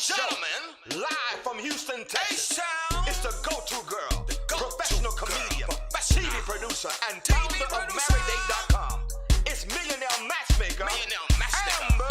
gentlemen, live from Houston, Texas, it's the go-to girl, professional comedian, TV producer, and founder of MarriedDate.com. It's millionaire matchmaker, Amber.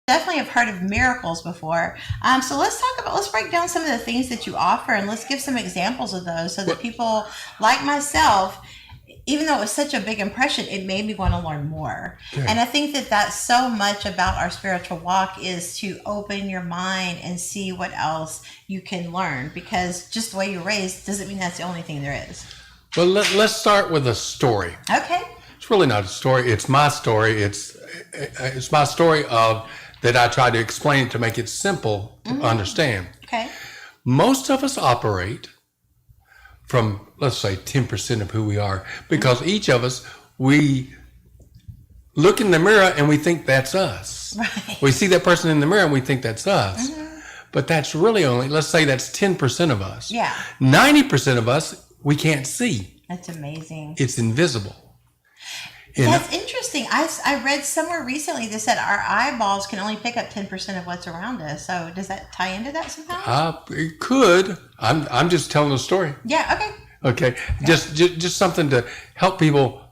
Definitely have heard of miracles before. So let's break down some of the things that you offer, and let's give some examples of those so that people like myself, even though it was such a big impression, it made me want to learn more. Okay. And I think that that's so much about our spiritual walk, is to open your mind and see what else you can learn, because just the way you're raised doesn't mean that's the only thing there is. Well, let's start with a story. Okay. It's really not a story. It's my story. It's my story of that I try to explain to make it simple to understand. Okay. Most of us operate from, let's say, 10% of who we are, because each of us, we look in the mirror and we think that's us. Right. We see that person in the mirror and we think that's us. But that's really only, let's say that's 10% of us. Yeah. 90% of us, we can't see. That's amazing. It's invisible. That's interesting. I read somewhere recently that said our eyeballs can only pick up 10% of what's around us. So does that tie into that somehow? It could. I'm just telling a story. Yeah. Okay. Okay. Just something to help people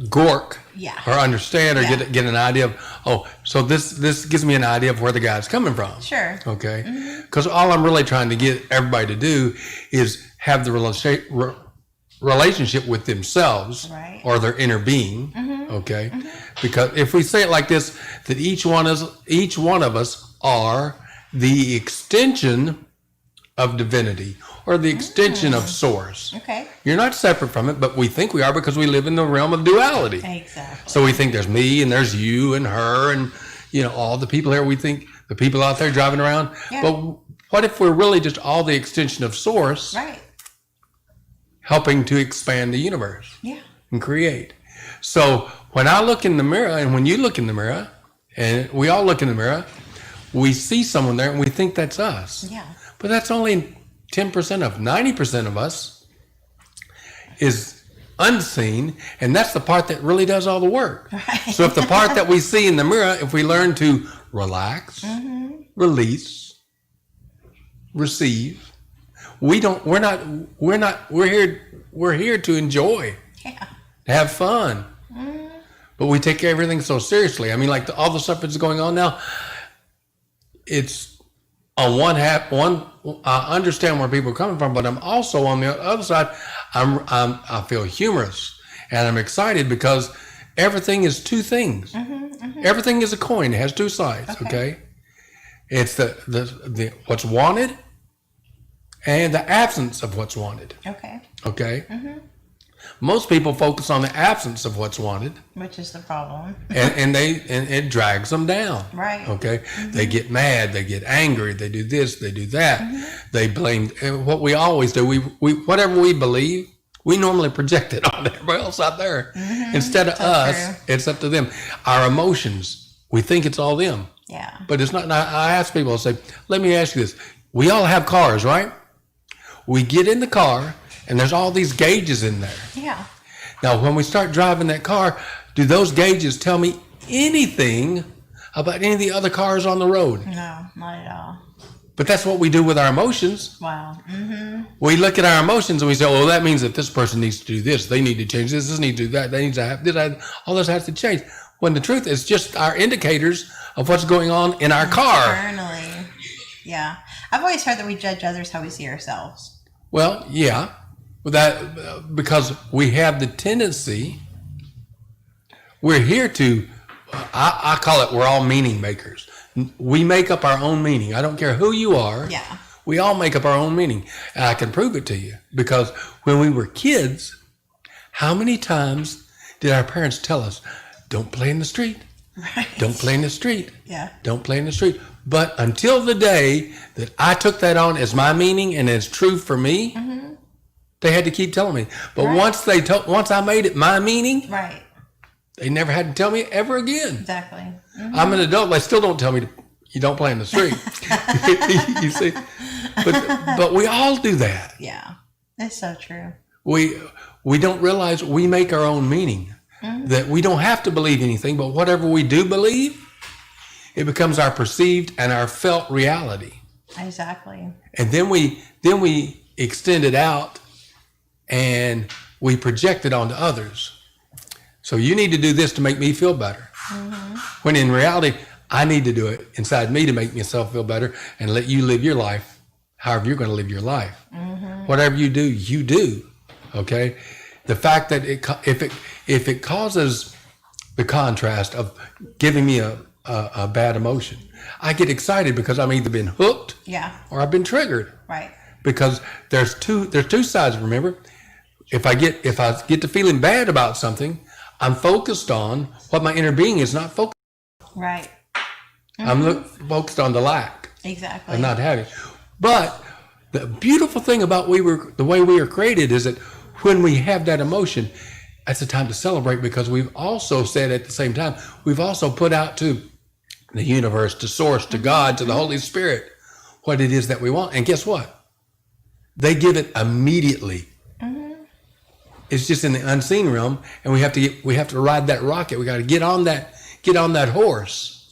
gork or understand or get an idea of, so this gives me an idea of where the guy's coming from. Sure. Okay. Because all I'm really trying to get everybody to do is have the relationship with themselves or their inner being. Okay. Because if we say it like this, that each one of us are the extension of divinity, or the extension of source. Okay. You're not separate from it, but we think we are because we live in the realm of duality. Exactly. So we think there's me and there's you and her and all the people here. We think the people out there driving around. Yeah. But what if we're really just all the extension of source? Right. Helping to expand the universe. Yeah. And create. So when I look in the mirror, and when you look in the mirror, and we all look in the mirror, we see someone there and we think that's us. Yeah. But that's only 10% of 90% of us is unseen, and that's the part that really does all the work. Right. So if the part that we see in the mirror, if we learn to relax, release, receive, we're here to enjoy, Yeah. have fun. But we take everything so seriously. I mean, like all the stuff that's going on now, it's on one half. I understand where people are coming from, but I'm also on the other side. I feel humorous and I'm excited because everything is two things. Everything is a coin. It has two sides. Okay, it's the what's wanted and the absence of what's wanted. Okay. Most people focus on the absence of what's wanted, Which is the problem. and it drags them down. Right. Okay. They get mad. They get angry. They do this. They do that. They blame. And what we always do, we whatever we believe, we normally project it on everybody else out there. Instead of us, true. it's up to them. Our emotions, we think it's all them, Yeah. but it's not. And I ask people, I say, let me ask you this: we all have cars, right? We get in the car. And there's all these gauges in there. Yeah. Now, when we start driving that car, do those gauges tell me anything about any of the other cars on the road? No, not at all. But that's what we do with our emotions. Wow. We look at our emotions and we say, well, that means that this person needs to do this. They need to change this. This needs to do that. They need to have this. All this has to change. When the truth is just our indicators of what's going on in our car. Internally. Yeah. I've always heard that we judge others how we see ourselves. Well, yeah. That because we have the tendency, we're here to, I call it, we're all meaning makers. We make up our own meaning. I don't care who you are. Yeah. We all make up our own meaning. And I can prove it to you because when we were kids, how many times did our parents tell us, don't play in the street? Right. Don't play in the street. Yeah. Don't play in the street. But until the day that I took that on as my meaning and as true for me, they had to keep telling me. But once I made it my meaning, Right. they never had to tell me ever again. Exactly. I'm an adult. They still don't tell me you don't play in the street. You see, but we all do that. Yeah. It's so true. We don't realize we make our own meaning. That we don't have to believe anything, but whatever we do believe, it becomes our perceived and our felt reality. Exactly. And then we extend it out and we project it onto others. So you need to do this to make me feel better. When in reality, I need to do it inside me to make myself feel better and let you live your life however you're going to live your life. Whatever you do, you do. Okay? The fact that if it causes the contrast of giving me a bad emotion, I get excited because I'm either been hooked or I've been triggered. Right. Because there's two sides, remember? If I get to feeling bad about something, I'm focused on what my inner being is not focused on. Right. I'm focused on the lack Exactly. of not having. But the beautiful thing about the way we were created is that when we have that emotion, that's the time to celebrate because we've also said at the same time, we've also put out to the universe, to source, to God, to the Holy Spirit, what it is that we want. And guess what? They give it immediately. It's just in the unseen realm, and we have to ride that rocket. We got to get on that horse,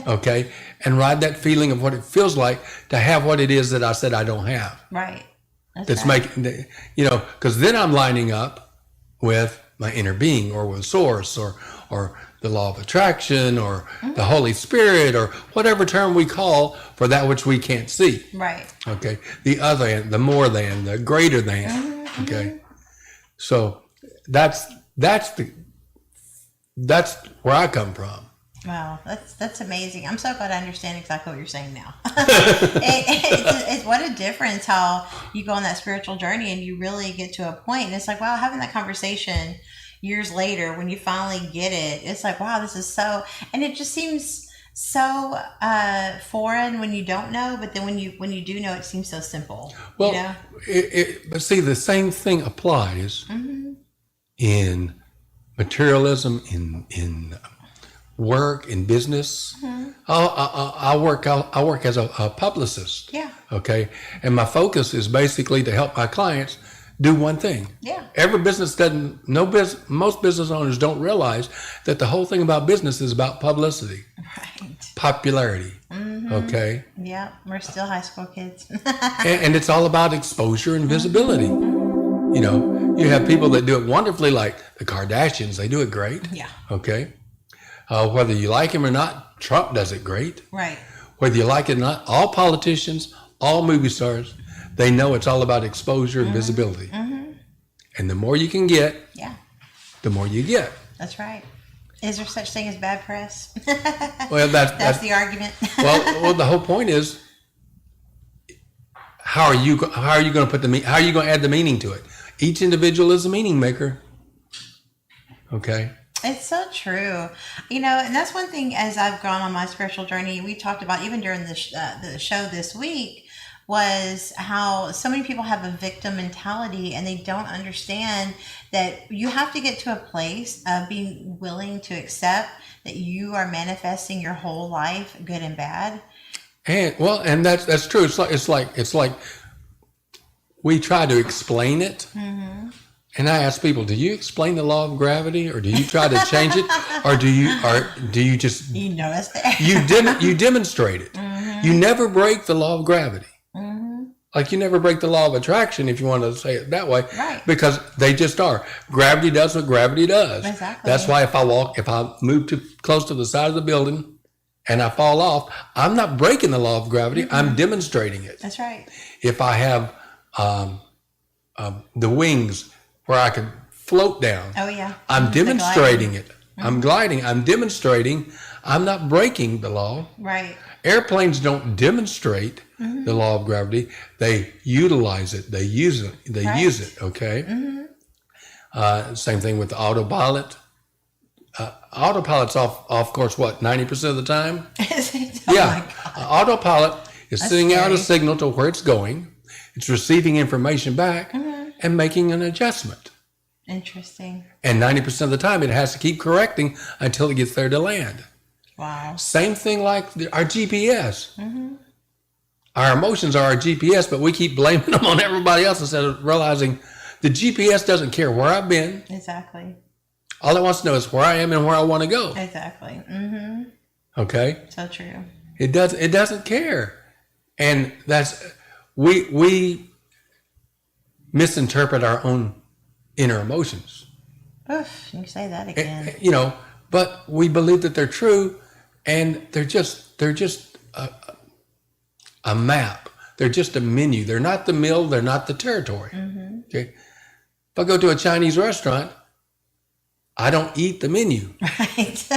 okay, and ride that feeling of what it feels like to have what it is that I said I don't have. Right. That's making, because then I'm lining up with my inner being, or with source, or the law of attraction, or the Holy Spirit, or whatever term we call for that which we can't see. Right. Okay. The other, the more than, the greater than. Okay. So that's where I come from. Wow, that's amazing. I'm so glad I understand exactly what you're saying now. It's what a difference how you go on that spiritual journey and you really get to a point. And it's like, wow, having that conversation years later when you finally get it, it's like, wow, this is so, and it just seems so foreign when you don't know, but then when you do know, it seems so simple. Well, but see, the same thing applies in materialism, in work in business. I work as a publicist. Yeah. Okay. And my focus is basically to help my clients do one thing. Yeah. Every business most business owners don't realize that the whole thing about business is about publicity, Right. popularity. Okay. Yeah. We're still high school kids. And it's all about exposure and visibility. You know, you have people that do it wonderfully, like the Kardashians. They do it great. Yeah. Okay. Whether you like him or not, Trump does it great. Right. Whether you like it or not, all politicians, all movie stars, they know it's all about exposure and visibility. And the more you can get, Yeah. the more you get. That's right. Is there such thing as bad press? Well, That's the argument. well, the whole point is, how are you going to add the meaning to it? Each individual is a meaning maker. Okay. It's so true. You know, and that's one thing as I've gone on my spiritual journey, we talked about even during the show this week, was how so many people have a victim mentality and they don't understand that you have to get to a place of being willing to accept that you are manifesting your whole life, good and bad. And that's true. It's like we try to explain it. And I ask people, do you explain the law of gravity, or do you try to change it, or do you just You know it's there. you demonstrate it? You never break the law of gravity. Like you never break the law of attraction, if you want to say it that way, Right. Because they just are. Gravity does what gravity does. Exactly. That's why if I move too close to the side of the building and I fall off, I'm not breaking the law of gravity. I'm demonstrating it. That's right. If I have the wings where I can float down, Oh yeah. I'm The demonstrating it. I'm gliding. I'm demonstrating. I'm not breaking the law. Right. Airplanes don't demonstrate the law of gravity. They utilize it. They use it. They Right. use it. Okay. Same thing with the autopilot. Autopilot's off course. What, 90% of the time? Oh Yeah. my God. Autopilot is That's sending out a scary. signal to where it's going. It's receiving information back and making an adjustment. Interesting. And 90% of the time, it has to keep correcting until it gets there to land. Wow. Same thing like our GPS. Our emotions are our GPS, but we keep blaming them on everybody else instead of realizing the GPS doesn't care where I've been. Exactly. All it wants to know is where I am and where I want to go. Exactly. Okay? So true. It doesn't care. And that's we misinterpret our own inner emotions. Oof, you say that again. You know, but we believe that they're true, and they're just a map. They're just a menu. They're not the meal. They're not the territory. Okay. If I go to a Chinese restaurant, I don't eat the menu. Right.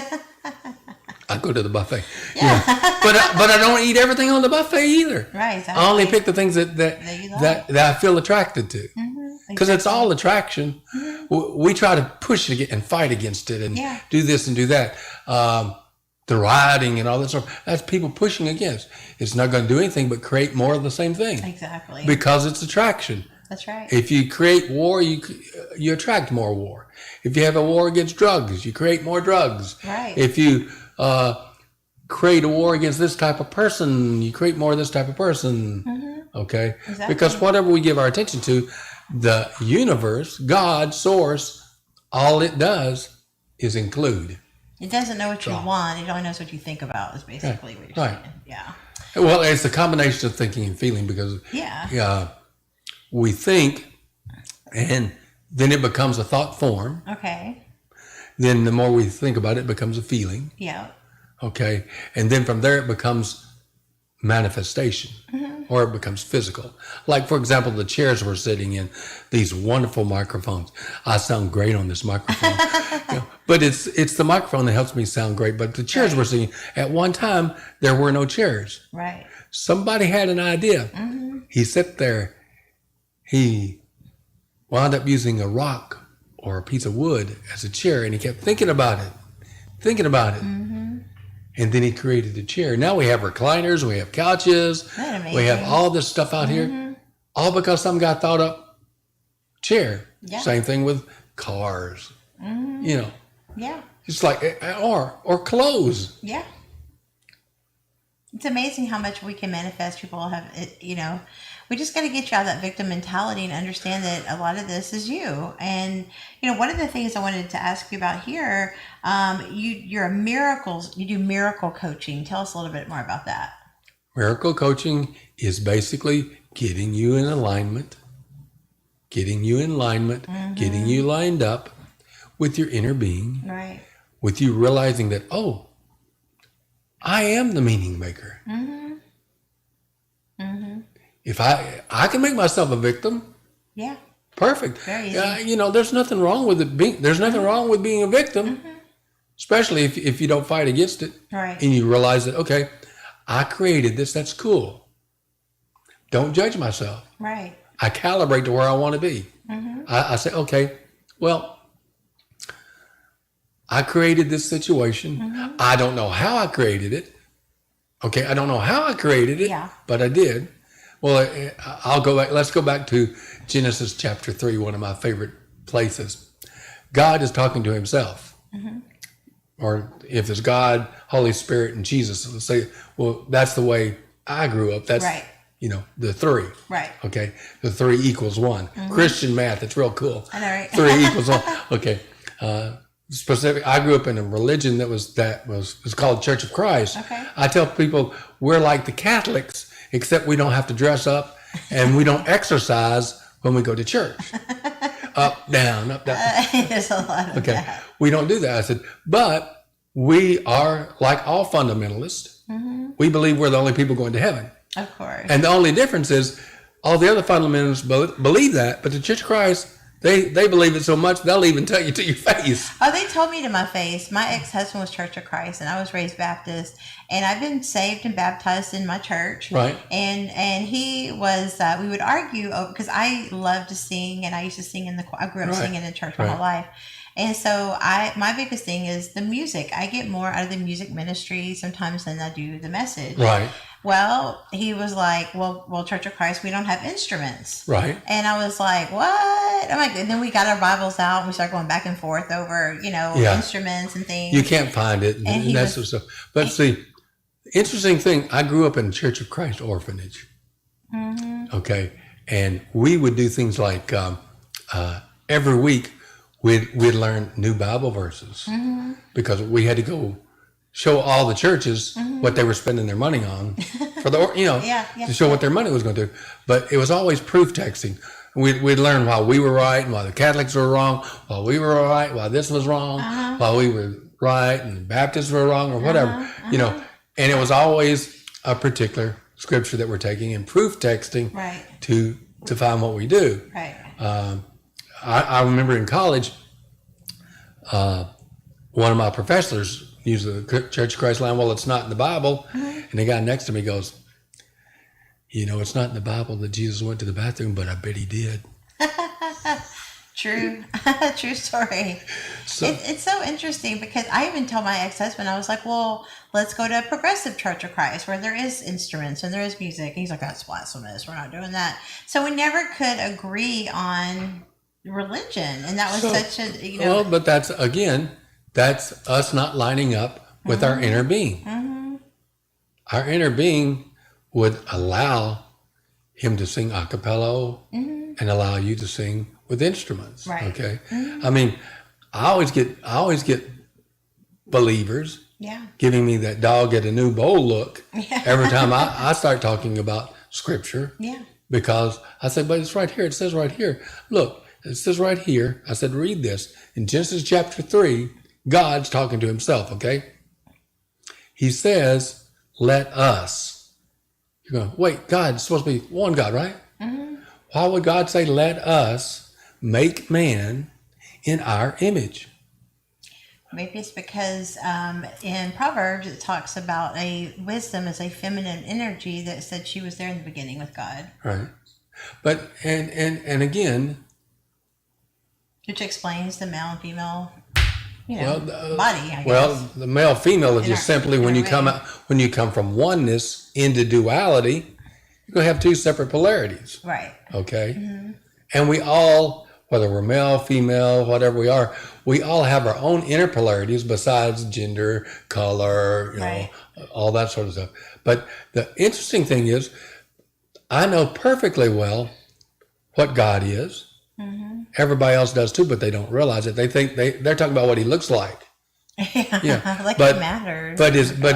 I go to the buffet. Yeah. But I don't eat everything on the buffet either. Right. Exactly. I only pick the things that you like. I feel attracted to. Because it's all attraction. We try to push it and fight against it and Yeah. do this and do that. The rioting and all that stuff. That's people pushing against. It's not going to do anything but create more of the same thing. Exactly. Because it's attraction. That's right. If you create war, you attract more war. If you have a war against drugs, you create more drugs. Right. If you create a war against this type of person, you create more of this type of person. Okay? Exactly. Because whatever we give our attention to, the universe, God, source, all it does is include. It doesn't know what you want. It only knows what you think about is basically what you're Right. saying. Yeah. Well, it's a combination of thinking and feeling because we think and then it becomes a thought form. Okay. Then the more we think about it, it becomes a feeling. Yeah. Okay. And then from there, it becomes manifestation or it becomes physical. Like, for example, the chairs we're sitting in, these wonderful microphones. I sound great on this microphone. But it's the microphone that helps me sound great. But the chairs we're sitting, at one time, there were no chairs. Right. Somebody had an idea. He sat there. He wound up using a rock or a piece of wood as a chair, and he kept thinking about it. And then he created a chair. Now we have recliners, we have couches, Isn't that we have amazing? all this stuff out here, all because some guy thought up chair. Yeah. Same thing with cars. You know, Yeah. It's like, or clothes. Yeah. It's amazing how much we can manifest. People have, we just got to get you out of that victim mentality and understand that a lot of this is you. And, one of the things I wanted to ask you about here, you do miracle coaching. Tell us a little bit more about that. Miracle coaching is basically getting you in alignment, getting you lined up with your inner being, right? With you realizing that, I am the meaning maker. If I can make myself a victim, yeah, perfect. Very easy. There's nothing wrong with it. There's nothing wrong with being a victim, especially if you don't fight against it, right? And you realize that, okay, I created this. That's cool. Don't judge myself. Right. I calibrate to where I want to be. I say, okay, well, I created this situation. I don't know how I created it. Okay, I don't know how I created it, but I did. Well, I'll go back. Let's go back to Genesis chapter 3, one of my favorite places. God is talking to himself. Or if it's God, Holy Spirit, and Jesus, let's say, well, that's the way I grew up. That's, right. The three. Right. Okay, the 3 equals 1. Christian math, it's real cool. I know, right? 3 equals 1. Okay. I grew up in a religion that was called Church of Christ. Okay. I tell people we're like the Catholics, except we don't have to dress up and we don't exercise when we go to church. Up, down, up, down. There's a lot of that. We don't do that. I said, but we are like all fundamentalists. We believe we're the only people going to heaven. Of course. And the only difference is all the other fundamentalists believe that, but the Church of Christ, they believe it so much, they'll even tell you to your face. Oh, they told me to my face. My ex-husband was Church of Christ, and I was raised Baptist, and I've been saved and baptized in my church. Right. And he was, we would argue because I love to sing, and I used to sing in the choir. I grew up singing in church my whole life. And so my biggest thing is the music. I get more out of the music ministry sometimes than I do the message. Right. Well, he was like, well, Church of Christ, we don't have instruments. Right. And I was like, what? I'm like, and then we got our Bibles out and we started going back and forth over, instruments and things. You can't find it. And that's stuff. But see, interesting thing, I grew up in Church of Christ orphanage. Okay. And we would do things like every week we'd learn new Bible verses because we had to go show all the churches what they were spending their money on for the, to show what their money was going to do. But it was always proof texting. We'd learn why we were right and why the Catholics were wrong, why we were right, why this was wrong, why we were right and the Baptists were wrong or whatever, and it was always a particular scripture that we're taking and proof texting to find what we do. Right. I remember in college, one of my professors used the Church of Christ line, well, it's not in the Bible. And the guy next to me goes, it's not in the Bible that Jesus went to the bathroom, but I bet he did. True. True story. So, it's so interesting because I even told my ex-husband, I was like, well, let's go to a progressive Church of Christ where there is instruments and there is music. And he's like, that's blasphemous. We're not doing that. So we never could agree on religion. And that was such a, Well, but that's us not lining up with our inner being. Our inner being would allow him to sing a cappella and allow you to sing with instruments. Right. Okay. I mean, I always get believers giving me that dog at a new bowl look every time I start talking about scripture. Yeah. Because I said, but it's right here. It says right here. Look, it says right here. I said, read this. In Genesis chapter 3, God's talking to himself, okay? He says, let us. You're going, wait, God's supposed to be one God, right? Why would God say, let us make man in our image? Maybe it's because in Proverbs it talks about a wisdom as a feminine energy that said she was there in the beginning with God. Right. But, and again. Which explains the male and female body, I guess. Well, the male female is just simply when you come from oneness into duality, you're going to have two separate polarities. Right. Okay. And we all whether we're male, female, whatever we are, we all have our own inner polarities besides gender, color, Right. all that sort of stuff. But the interesting thing is, I know perfectly well what God is. Everybody else does too, but they don't realize it. They think they're talking about what he looks like. Yeah, like but it matters. but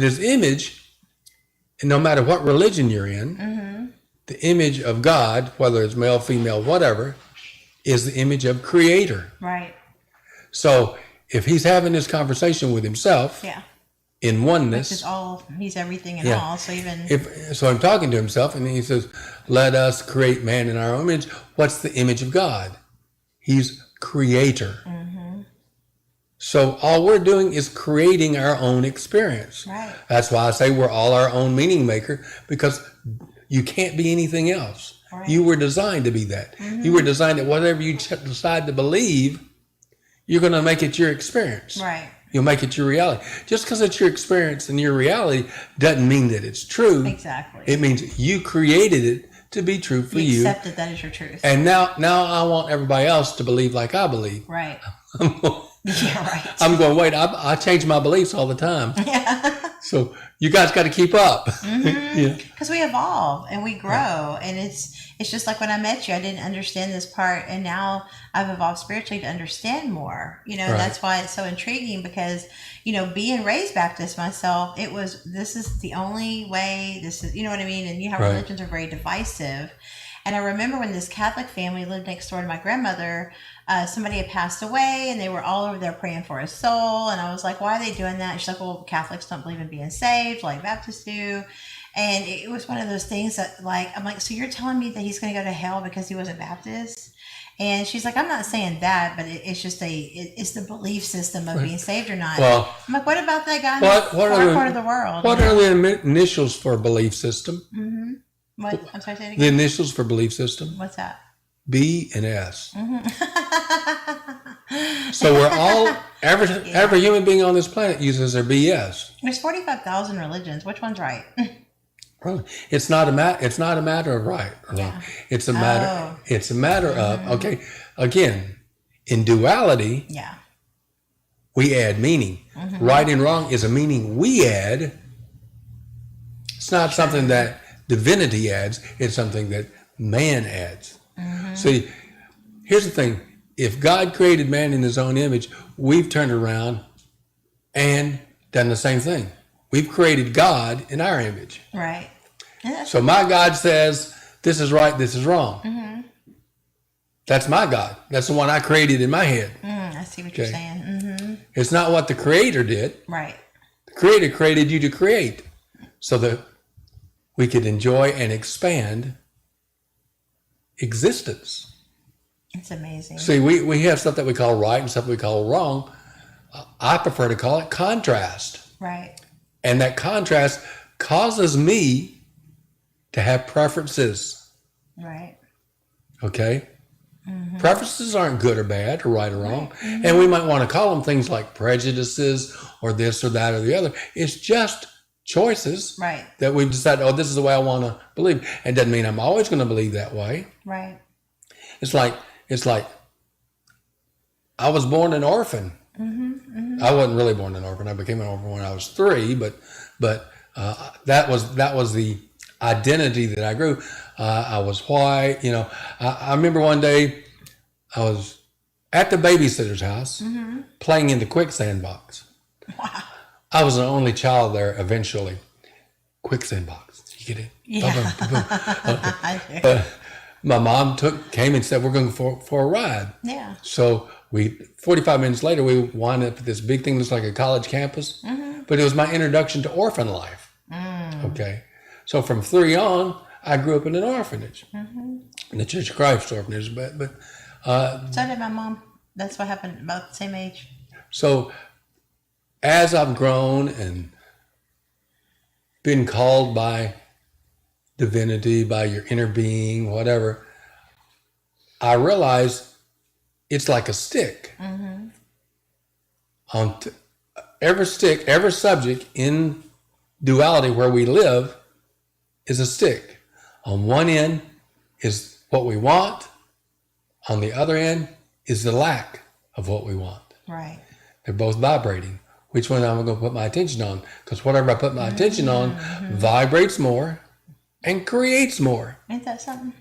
his image, and no matter what religion you're in, the image of God, whether it's male, female, whatever, is the image of Creator. Right. So if he's having this conversation with himself, Yeah. in oneness, Which is all, he's everything and Yeah. all. So even so I'm talking to himself, and he says, "Let us create man in our own image." What's the image of God? He's Creator. So all we're doing is creating our own experience. Right. That's why I say we're all our own meaning maker, because you can't be anything else. Right. You were designed to be that. You were designed that whatever you decide to believe, you're going to make it your experience. right. You'll make it your reality. Just because it's your experience and your reality doesn't mean that it's true. Exactly. It means you created it to be true for You you. accepted that is your truth. And now I want everybody else to believe like I believe. Right. Yeah, right. I'm going, wait, I change my beliefs all the time. Yeah. So you guys got to keep up. Yeah. Because we evolve and we grow, and it's just like when I met you, I didn't understand this part, and now I've evolved spiritually to understand more. You know, Right. that's why it's so intriguing, because being raised Baptist myself, this is the only way. This is, you know what I mean. And you know how Right. religions are very divisive. And I remember when this Catholic family lived next door to my grandmother, somebody had passed away, and they were all over there praying for his soul. And I was like, why are they doing that? And she's like, well, Catholics don't believe in being saved like Baptists do. And it was one of those things that, I'm like, so you're telling me that he's going to go to hell because he wasn't Baptist? And she's like, I'm not saying that, but it's just it's the belief system of being saved or not. Well, I'm like, what about that guy in what the far are the- part of the world? What are the initials for belief system? What? I'm sorry, say it The again. initials for belief system? What's that? B and S. So we're all, every human being on this planet uses their BS. There's 45,000 religions. Which one's right? Really? It's not a matter of right or wrong. It's a matter. Oh. It's a matter of, okay. Again, in duality, Yeah. we add meaning. Right and wrong is a meaning we add. It's not something that divinity adds. It's something that man adds. See, here's the thing. If God created man in his own image, we've turned around and done the same thing. We've created God in our image. Right. And that's So my God says, this is right, this is wrong. That's my God. That's the one I created in my head. I see what you're Okay. saying. It's not what the Creator did. Right. The Creator created you to create so that we could enjoy and expand existence. It's amazing. See, we have stuff that we call right and stuff we call wrong. I prefer to call it contrast. Right. And that contrast causes me to have preferences. Right. Okay? Preferences aren't good or bad or right or wrong. And we might want to call them things like prejudices or this or that or the other. It's just choices Right. that we've decided, this is the way I want to believe. It doesn't mean I'm always going to believe that way. Right. It's like I was born an orphan. I wasn't really born an orphan. I became an orphan when I was 3, but that was the identity that I grew. I was white. I remember one day I was at the babysitter's house playing in the quicksand box. Wow. I was the only child there eventually. Quicksand box. You get it? Yeah. I do. My mom came and said, we're going for a ride. Yeah. So 45 minutes later, we wound up at this big thing that looks like a college campus. But it was my introduction to orphan life. Okay. So from 3 on, I grew up in an orphanage. In the Church of Christ orphanage. But So did my mom. That's what happened, about the same age. so as I've grown and been called by divinity, by your inner being, whatever, I realize it's like a stick. On every stick, every subject in duality where we live is a stick. On one end is what we want, On the other end is the lack of what we want. Right. They're both vibrating. Which one am I going to put my attention on? Because whatever I put my attention on vibrates more and creates more. Ain't that something?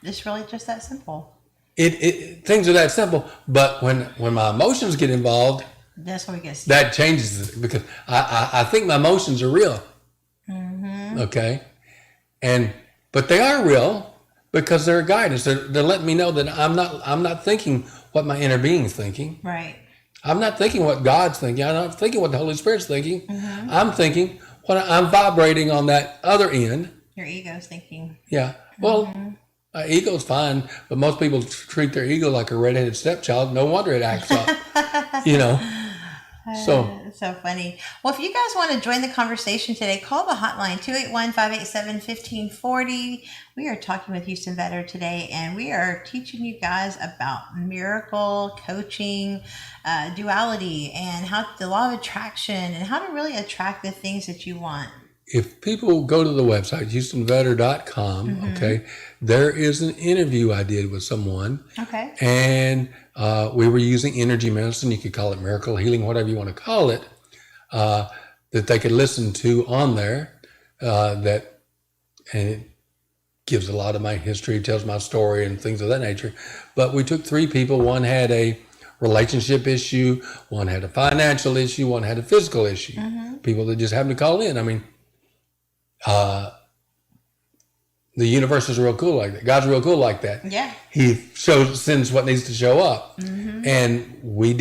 It's really just that simple. Things are that simple, but when my emotions get involved, that's what we get. That changes it, because I think my emotions are real. Okay, but they are real because they're guidance. They're letting me know that I'm not thinking what my inner being's thinking. Right. I'm not thinking what God's thinking. I'm not thinking what the Holy Spirit's thinking. I'm thinking what I'm vibrating on that other end. Your ego's thinking. Yeah. Well, ego's fine, but most people treat their ego like a redheaded stepchild. No wonder it acts up. So so funny. Well, if you guys want to join the conversation today, call the hotline 281-587-1540. We are talking with Houston Vetter today, and we are teaching you guys about miracle coaching, duality, and how the law of attraction, and how to really attract the things that you want. If people go to the website, HoustonVetter.com, okay, there is an interview I did with someone. Okay. And we were using energy medicine. You could call it miracle healing, whatever you want to call it, that they could listen to on there. And it gives a lot of my history, tells my story and things of that nature. But we took 3 people. One had a relationship issue. One had a financial issue. One had a physical issue. People that just happened to call in. I mean, the universe is real cool like that. God's real cool like that. Yeah. He sends what needs to show up. And we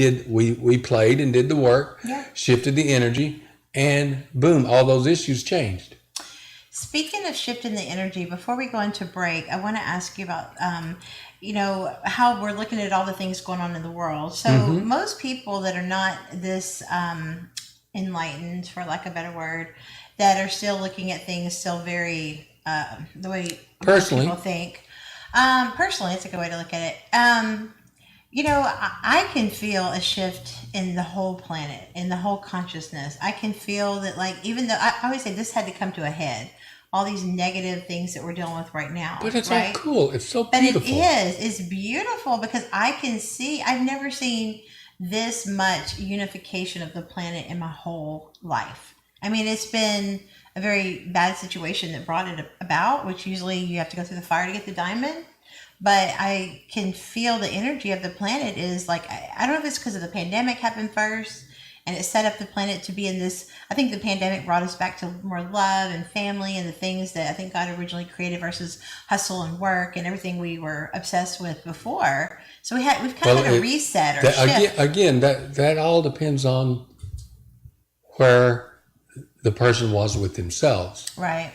played and did the work, shifted the energy, and boom, all those issues changed. Speaking of shifting the energy, before we go into break, I want to ask you about, how we're looking at all the things going on in the world. So most people that are not this enlightened, for lack of a better word, that are still looking at things still very the way personally people think. Personally, it's a good way to look at it. I can feel a shift in the whole planet, in the whole consciousness. I can feel that, like, even though I always say this had to come to a head, all these negative things that we're dealing with right now. But it's right? all cool. It's so beautiful. But it is. It's beautiful because I can see, I've never seen this much unification of the planet in my whole life. I mean, it's been a very bad situation that brought it about, which usually you have to go through the fire to get the diamond. But I can feel the energy of the planet is like, I don't know if it's because of the pandemic happened first and it set up the planet to be in this. I think the pandemic brought us back to more love and family and the things that I think God originally created versus hustle and work and everything we were obsessed with before. So we've kind of had a reset or shift. Again, that all depends on where the person was with themselves. Right.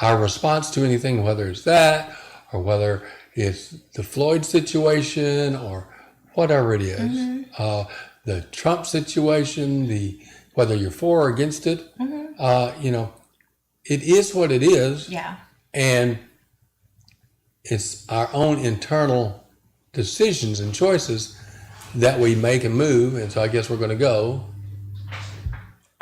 Our response to anything, whether it's that or whether it's the Floyd situation or whatever it is, the Trump situation, whether you're for or against it, it is what it is. Yeah. And it's our own internal decisions and choices that we make and move. And so I guess we're going to go.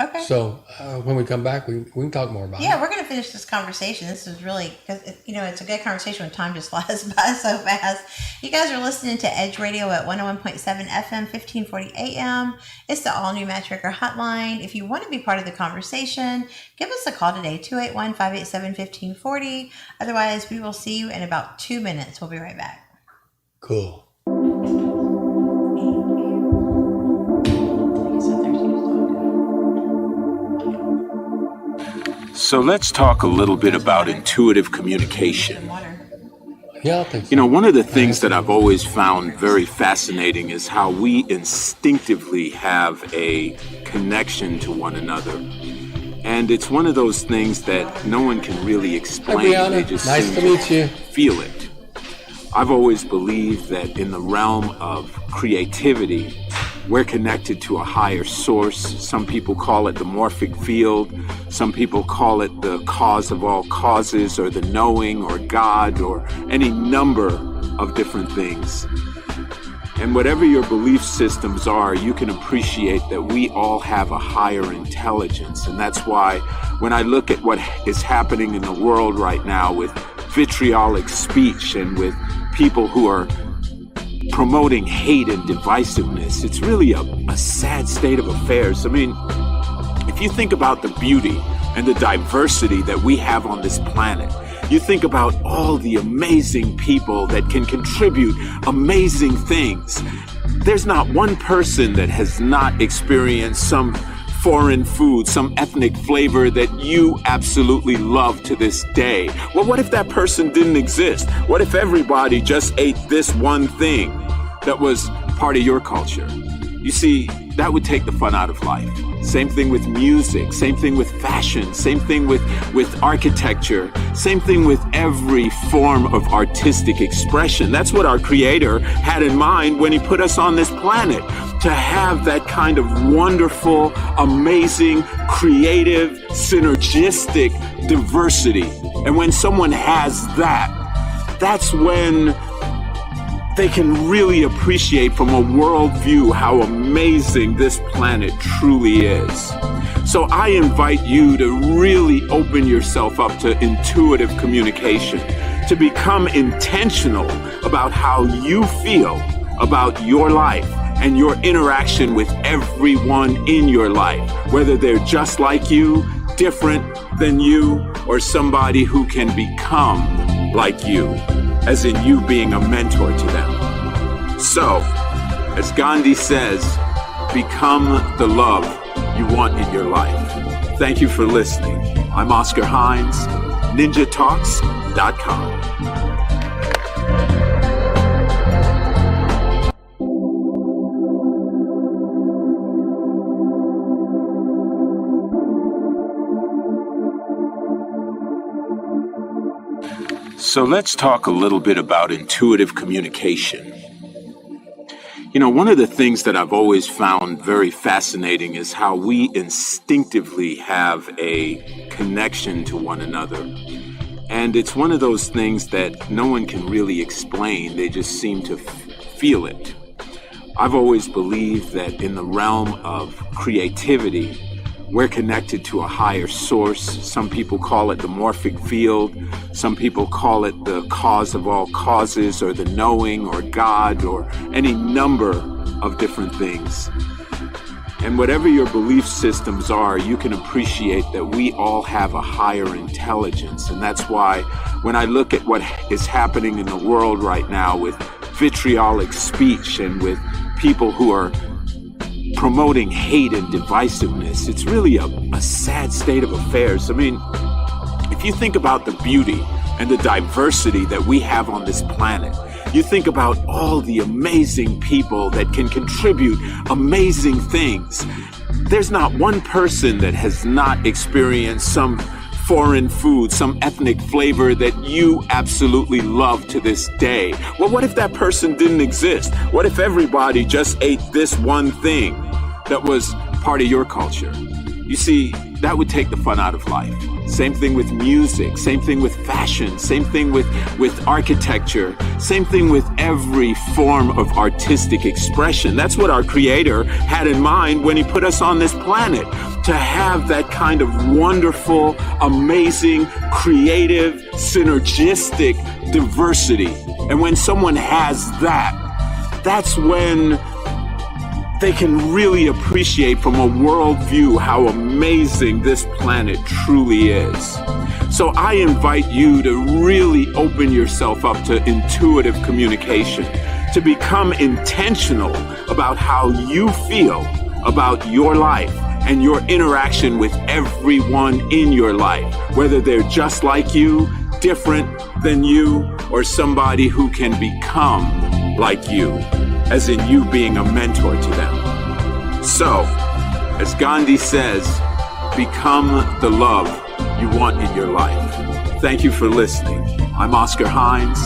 Okay. So when we come back, we can talk more about it. Yeah, we're going to finish this conversation. This is really, because it's a good conversation when time just flies by so fast. You guys are listening to Edge Radio at 101.7 FM, 1540 AM. It's the all-new Matchmaker Hotline. If you want to be part of the conversation, give us a call today, 281-587-1540. Otherwise, we will see you in about 2 minutes. We'll be right back. Cool. So let's talk a little bit about intuitive communication. Yeah, I think so. One of the things that I've always found very fascinating is how we instinctively have a connection to one another. And it's one of those things that no one can really explain. Hi, Brianna. They just Nice seem to meet you. Feel it. I've always believed that in the realm of creativity, we're connected to a higher source. Some people call it the morphic field. Some people call it the cause of all causes, or the knowing, or God, or any number of different things. And whatever your belief systems are, you can appreciate that we all have a higher intelligence. And that's why when I look at what is happening in the world right now with vitriolic speech and with people who are promoting hate and divisiveness. It's really a sad state of affairs. I mean, if you think about the beauty and the diversity that we have on this planet, you think about all the amazing people that can contribute amazing things. There's not one person that has not experienced some foreign food, some ethnic flavor that you absolutely love to this day. Well, what if that person didn't exist? What if everybody just ate this one thing that was part of your culture? You see, that would take the fun out of life. Same thing with music, same thing with fashion, same thing with architecture, same thing with every form of artistic expression. That's what our Creator had in mind when He put us on this planet, to have that kind of wonderful, amazing, creative, synergistic diversity. And when someone has that, that's when they can really appreciate from a worldview how amazing this planet truly is. So I invite you to really open yourself up to intuitive communication, to become intentional about how you feel about your life and your interaction with everyone in your life, whether they're just like you, different than you, or somebody who can become like you, as in you being a mentor to them. So, as Gandhi says, become the love you want in your life. Thank you for listening. I'm Oscar Hines, ninjatalks.com. So let's talk a little bit about intuitive communication. You know, one of the things that I've always found very fascinating is how we instinctively have a connection to one another. And it's one of those things that no one can really explain. They just seem to feel it. I've always believed that in the realm of creativity, we're connected to a higher source. Some people call it the morphic field. Some people call it the cause of all causes, or the knowing, or God, or any number of different things. And whatever your belief systems are, you can appreciate that we all have a higher intelligence. And that's why when I look at what is happening in the world right now with vitriolic speech and with people who are promoting hate and divisiveness, it's really a sad state of affairs. I mean, if you think about the beauty and the diversity that we have on this planet, you think about all the amazing people that can contribute amazing things. There's not one person that has not experienced some foreign food, some ethnic flavor that you absolutely love to this day. Well, what if that person didn't exist? What if everybody just ate this one thing that was part of your culture? You see, that would take the fun out of life. Same thing with music, same thing with fashion, same thing with architecture, same thing with every form of artistic expression. That's what our Creator had in mind when He put us on this planet, to have that kind of wonderful, amazing, creative, synergistic diversity. And when someone has that, that's when they can really appreciate from a worldview how amazing this planet truly is. So I invite you to really open yourself up to intuitive communication, to become intentional about how you feel about your life and your interaction with everyone in your life, whether they're just like you, different than you, or somebody who can become like you, as in you being a mentor to them. So, as Gandhi says, become the love you want in your life. Thank you for listening. I'm Oscar Hines,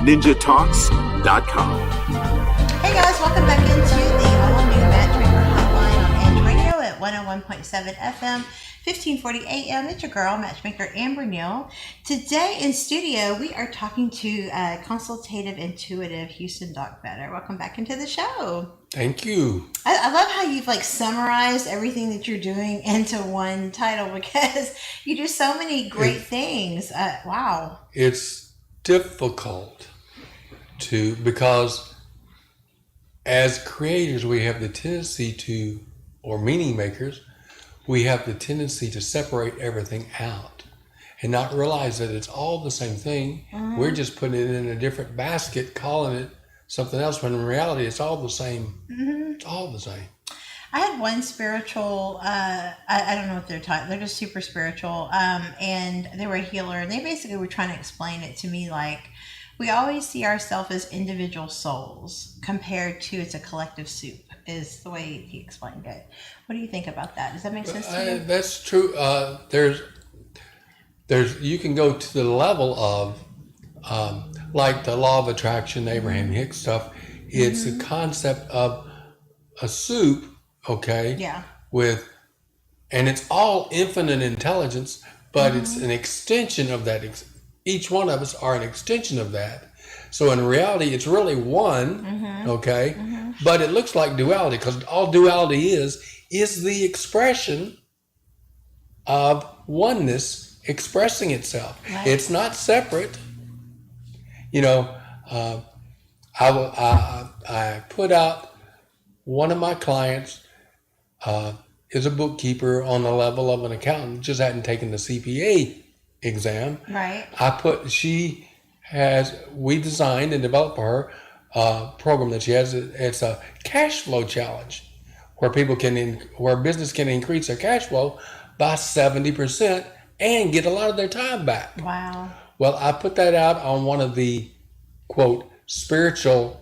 ninjatalks.com. Hey guys, welcome back into the all-new Matchmaker Hotline on Edge Radio at 101.7 FM, 1540 AM. It's your girl, Matchmaker Amber Neal. Today in studio, we are talking to consultative, intuitive Houston Doc Better. Welcome back into the show. Thank you. I love how you've summarized everything that you're doing into one title, because you do so many great things. Wow. It's difficult because as creators, we have the tendency to, or meaning makers, we have the tendency to separate everything out and not realize that it's all the same thing. We're just putting it in a different basket, calling it something else, when in reality, it's all the same. It's all the same. I had one spiritual, I don't know what they're taught. They're just super spiritual. And they were a healer, and they basically were trying to explain it to me like, we always see ourselves as individual souls compared to it's a collective soup, is the way he explained it. What do you think about that? Does that make sense to you? That's true. There's you can go to the level of like the law of attraction, Abraham Hicks stuff. It's a concept of a soup, okay? Yeah. And it's all infinite intelligence, but it's an extension of that. Each one of us are an extension of that. So in reality, it's really one, okay? But it looks like duality, because all duality is the expression of oneness expressing itself. Right. It's not separate. You know, I put out, one of my clients is a bookkeeper on the level of an accountant, just hadn't taken the CPA exam. Right. We designed and developed for her a program that she has. It's a cash flow challenge where where business can increase their cash flow by 70% and get a lot of their time back. Wow. Well, I put that out on one of the, quote, spiritual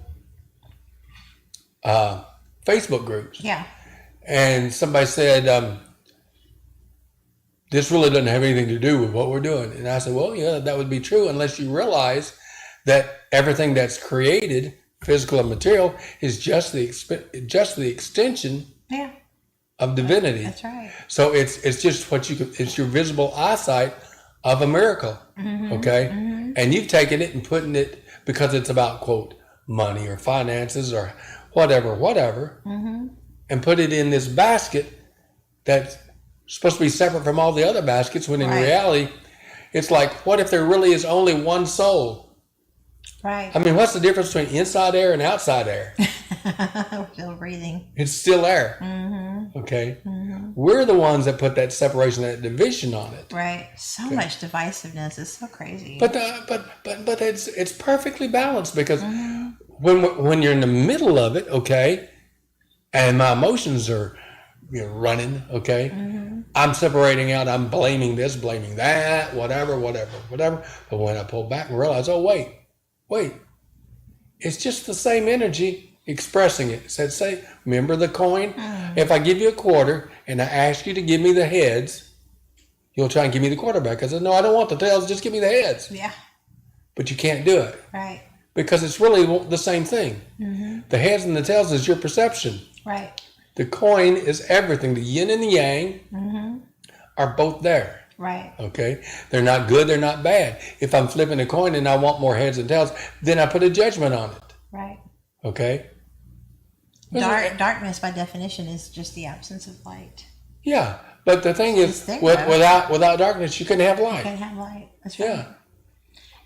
Facebook groups. Yeah. And somebody said, this really doesn't have anything to do with what we're doing. And I said, well, yeah, that would be true unless you realize that everything that's created, physical and material, is just the extension of divinity. That's right. So it's just it's your visible eyesight of a miracle, okay? And you've taken it and putting it, because it's about, quote, money or finances or whatever, and put it in this basket that's supposed to be separate from all the other baskets, when in reality, it's like, what if there really is only one soul? Right. I mean, what's the difference between inside air and outside air? We're still breathing. It's still air. Okay? We're the ones that put that separation, that division on it. Right. So much divisiveness. It's so crazy. But it's perfectly balanced, because when you're in the middle of it, okay, and my emotions are running, okay, I'm separating out, I'm blaming this, blaming that, whatever. But when I pull back and realize, oh, wait, it's just the same energy expressing it. Say, remember the coin? If I give you a quarter and I ask you to give me the heads, you'll try and give me the quarter back. I said, no, I don't want the tails, just give me the heads. Yeah. But you can't do it. Right. Because it's really the same thing. The heads and the tails is your perception. Right. The coin is everything. The yin and the yang are both there. Right. Okay? They're not good, they're not bad. If I'm flipping a coin and I want more heads and tails, then I put a judgment on it. Right. Okay? Darkness, by definition, is just the absence of light. Yeah. But the thing is, without darkness, you couldn't have light. You can't have light. That's right. Yeah.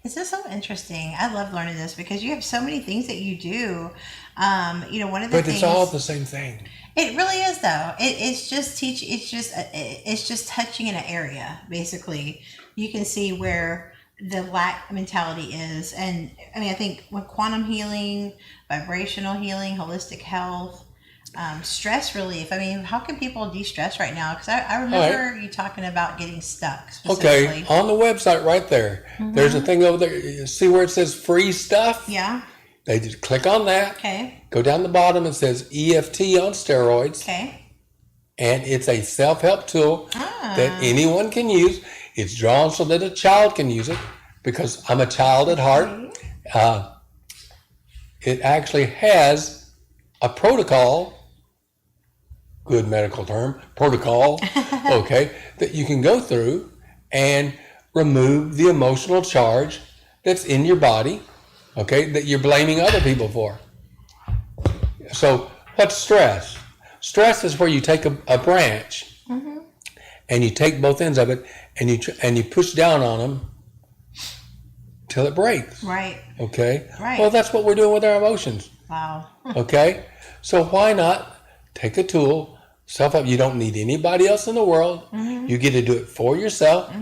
It's just so interesting. I love learning this, because you have so many things that you do. One of the things. But it's all the same thing. It really is, though. It's just touching in an area. Basically, you can see where the lack mentality is, and I think with quantum healing, vibrational healing, holistic health, stress relief. How can people de-stress right now? Because I remember you talking about getting stuck specifically. Okay, on the website right there, there's a thing over there. You see where it says free stuff? Yeah. They just click on that. Okay. Go down the bottom. It says EFT on steroids. Okay. And it's a self-help tool that anyone can use. It's drawn so that a child can use it, because I'm a child at heart. It actually has a protocol, good medical term, protocol, okay, that you can go through and remove the emotional charge that's in your body, okay, that you're blaming other people for. So what's stress? Stress is where you take a branch and you take both ends of it and you push down on them till it breaks. Right. Okay? Right. Well, that's what we're doing with our emotions. Wow. Okay? So why not take a tool, self-help? You don't need anybody else in the world. You get to do it for yourself.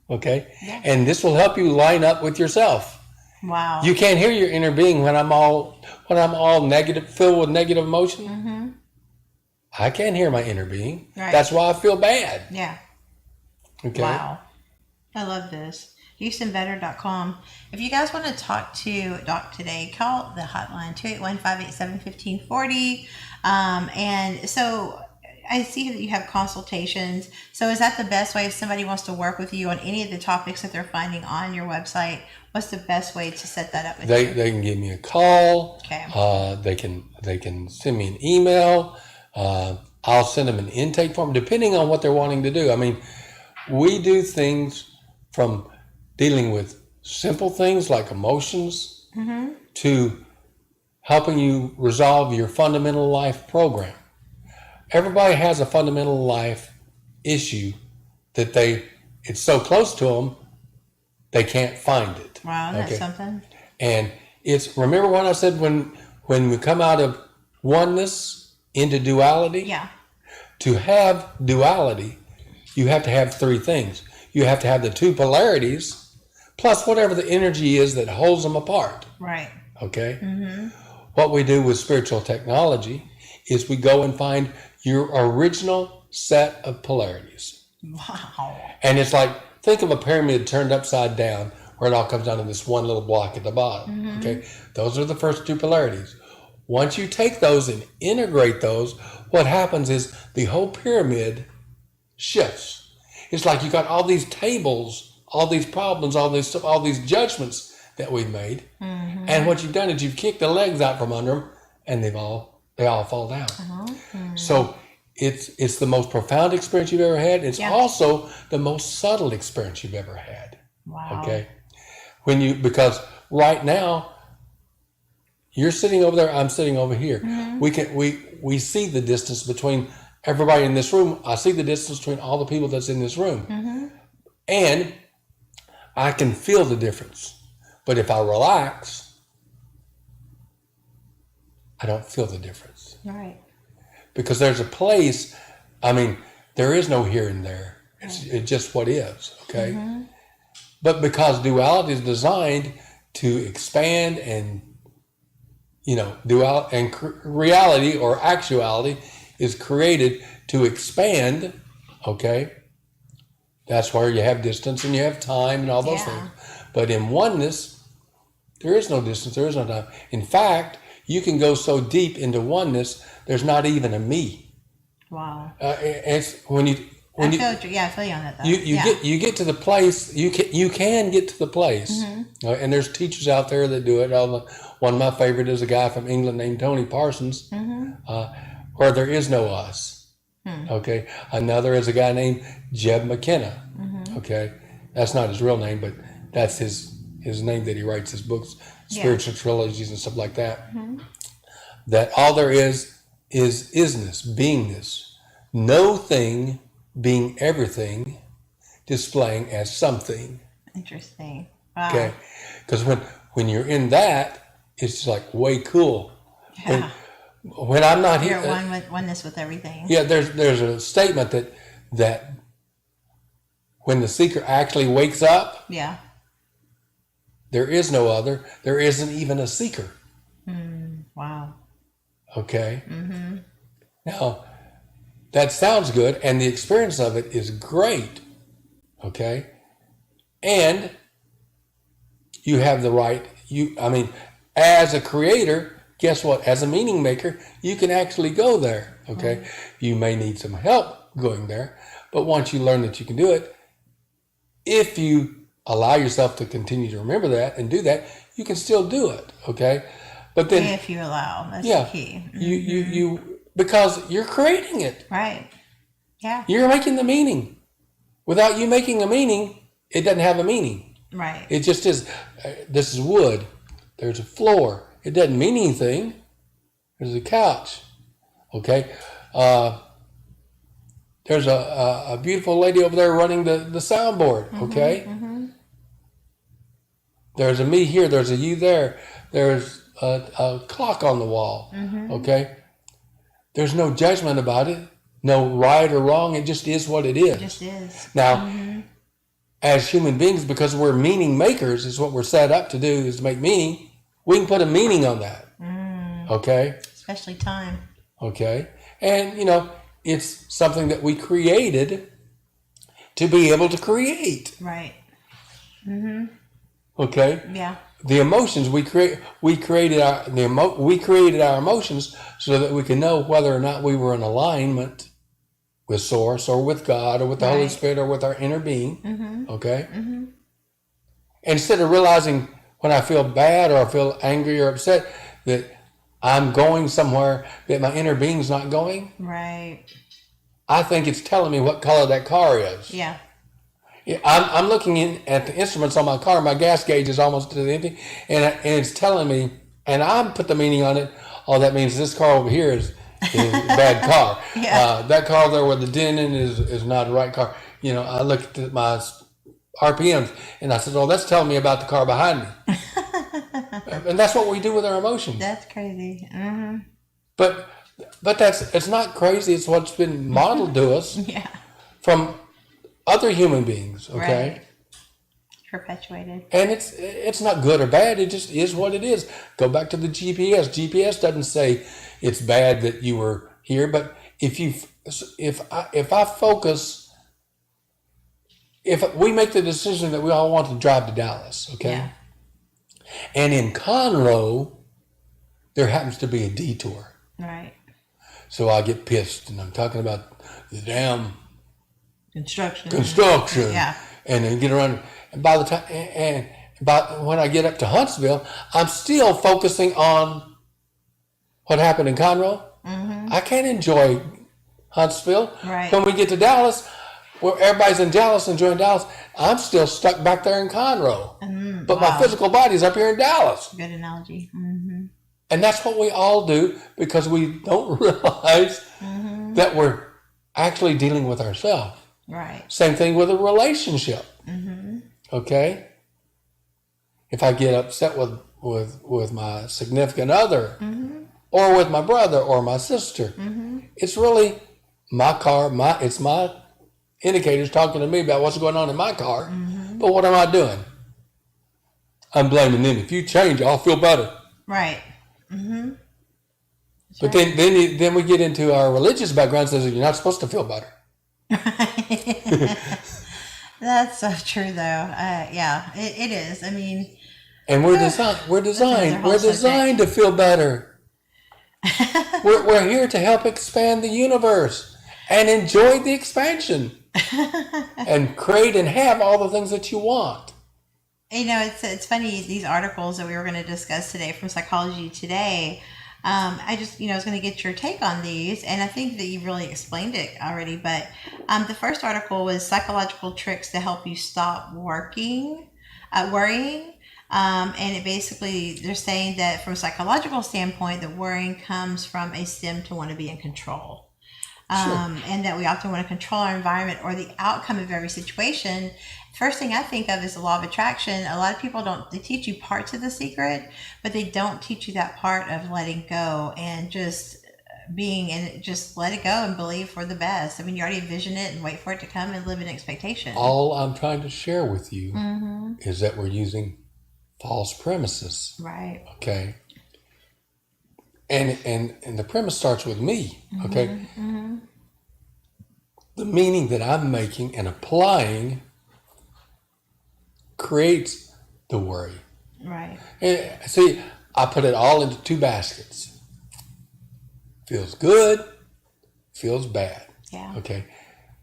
Okay? Yeah. And this will help you line up with yourself. Wow. You can't hear your inner being when I'm all negative, filled with negative emotion. I can't hear my inner being. Right. That's why I feel bad. Yeah. Okay. Wow. I love this. HoustonBetter.com. If you guys want to talk to Doc today, call the hotline 281-587-1540. And so I see that you have consultations. So is that the best way if somebody wants to work with you on any of the topics that they're finding on your website? What's the best way to set that up with you? They can give me a call. Okay. They can send me an email. I'll send them an intake form depending on what they're wanting to do. I mean, we do things from dealing with simple things like emotions to helping you resolve your fundamental life program. Everybody has a fundamental life issue that it's so close to them, they can't find it. Wow, that's something. And remember what I said when we come out of oneness into duality? Yeah. To have duality, you have to have three things. You have to have the two polarities, plus whatever the energy is that holds them apart. Right. Okay? What we do with spiritual technology is we go and find your original set of polarities. Wow. And it's like, think of a pyramid turned upside down where it all comes down to this one little block at the bottom. Okay? Those are the first two polarities. Once you take those and integrate those, what happens is the whole pyramid shifts. It's like you got all these tables, all these problems, all these judgments that we've made, and what you've done is you've kicked the legs out from under them, and they all fall down. So it's the most profound experience you've ever had. It's also the most subtle experience you've ever had. Wow. Okay, because right now you're sitting over there, I'm sitting over here. We see the distance between everybody in this room. I see the distance between all the people that's in this room. And I can feel the difference. But if I relax, I don't feel the difference. Right. Because there's a place, I mean, there is no here and there. It's just what is, okay? But because duality is designed to expand and, reality or actuality is created to expand, okay? That's where you have distance and you have time and all those things. But in oneness, there is no distance, there is no time. In fact, you can go so deep into oneness, there's not even a me. Wow. It's I feel you on that though. You get to the place, you can get to the place, and there's teachers out there that do it. One of my favorite is a guy from England named Tony Parsons, where there is no us. Okay. Another is a guy named Jeb McKenna. Okay. That's not his real name, but that's his name that he writes his books, spiritual trilogies and stuff like that. That all there is isness, beingness. No thing being everything, displaying as something. Interesting. Wow. Okay. Because when you're in that, it's like way cool. Yeah. When I'm not here, you're at oneness with everything. Yeah, there's a statement that when the seeker actually wakes up, there is no other. There isn't even a seeker. Wow. Okay. Now, that sounds good, and the experience of it is great. Okay. And you have the right. As a creator, guess what? As a meaning maker, you can actually go there. Okay. You may need some help going there, but once you learn that you can do it, if you allow yourself to continue to remember that and do that, you can still do it. Okay. But then, if you allow, that's the key. You because you're creating it. Right. Yeah. You're making the meaning. Without you making a meaning, it doesn't have a meaning. Right. It just is. This is wood. There's a floor. It doesn't mean anything. There's a couch. Okay. There's a beautiful lady over there running the soundboard. Okay. There's a me here. There's a you there. There's a clock on the wall. Okay? There's no judgment about it. No right or wrong. It just is what it is. It just is. Now, as human beings, because we're meaning makers, is what we're set up to do, is to make meaning. We can put a meaning on that. Okay? Especially time. Okay? And, it's something that we created to be able to create. Right. Okay? Yeah. The emotions we created our emotions so that we can know whether or not we were in alignment with Source or with God or with the Holy Spirit or with our inner being. Okay? Instead of realizing when I feel bad or I feel angry or upset that I'm going somewhere that my inner being's not going. Right. I think it's telling me what color that car is. Yeah. I'm looking at the instruments on my car. My gas gauge is almost to the empty, and it's telling me, and I put the meaning on it. Oh, that means this car over here is a bad car. That car there with the dent in is not the right car. I looked at my RPMs, and I said, "Oh, that's telling me about the car behind me." And that's what we do with our emotions. That's crazy. But it's not crazy. It's what's been modeled to us from other human beings. Okay. Right. Perpetuated. And it's not good or bad. It just is what it is. Go back to the GPS. GPS doesn't say it's bad that you were here, but if I focus, if we make the decision that we all want to drive to Dallas, okay? Yeah. And in Conroe, there happens to be a detour. Right. So I get pissed, and I'm talking about the damn construction. Yeah. And then get around, and by the time, when I get up to Huntsville, I'm still focusing on what happened in Conroe. I can't enjoy Huntsville. Right. When we get to Dallas, where everybody's in Dallas enjoying Dallas, I'm still stuck back there in Conroe. But my physical body's up here in Dallas. Good analogy. And that's what we all do because we don't realize that we're actually dealing with ourselves. Right. Same thing with a relationship. Okay? If I get upset with my significant other or with my brother or my sister, it's really my car, it's my indicators talking to me about what's going on in my car. But what am I doing? I'm blaming them. If you change, I'll feel better. Right. But then we get into our religious background says you're not supposed to feel better. That's so true, though. Yeah, it is. I mean, and we're designed to feel better. we're here to help expand the universe and enjoy the expansion and create and have all the things that you want. It's funny, these articles that we were going to discuss today from Psychology Today. I just, was going to get your take on these, and I think that you really explained it already. But the first article was psychological tricks to help you stop worrying. And it basically, they're saying that from a psychological standpoint, that worrying comes from a stem to want to be in control. And that we often want to control our environment or the outcome of every situation. First thing I think of is the law of attraction. A lot of people they teach you parts of the secret, but they don't teach you that part of letting go and just being and just let it go and believe for the best. I mean, you already envision it and wait for it to come and live in expectation. All I'm trying to share with you is that we're using false premises. Right. Okay. And the premise starts with me. Okay. The meaning that I'm making and applying creates the worry. Right. And see, I put it all into two baskets. Feels good, feels bad. Yeah. Okay.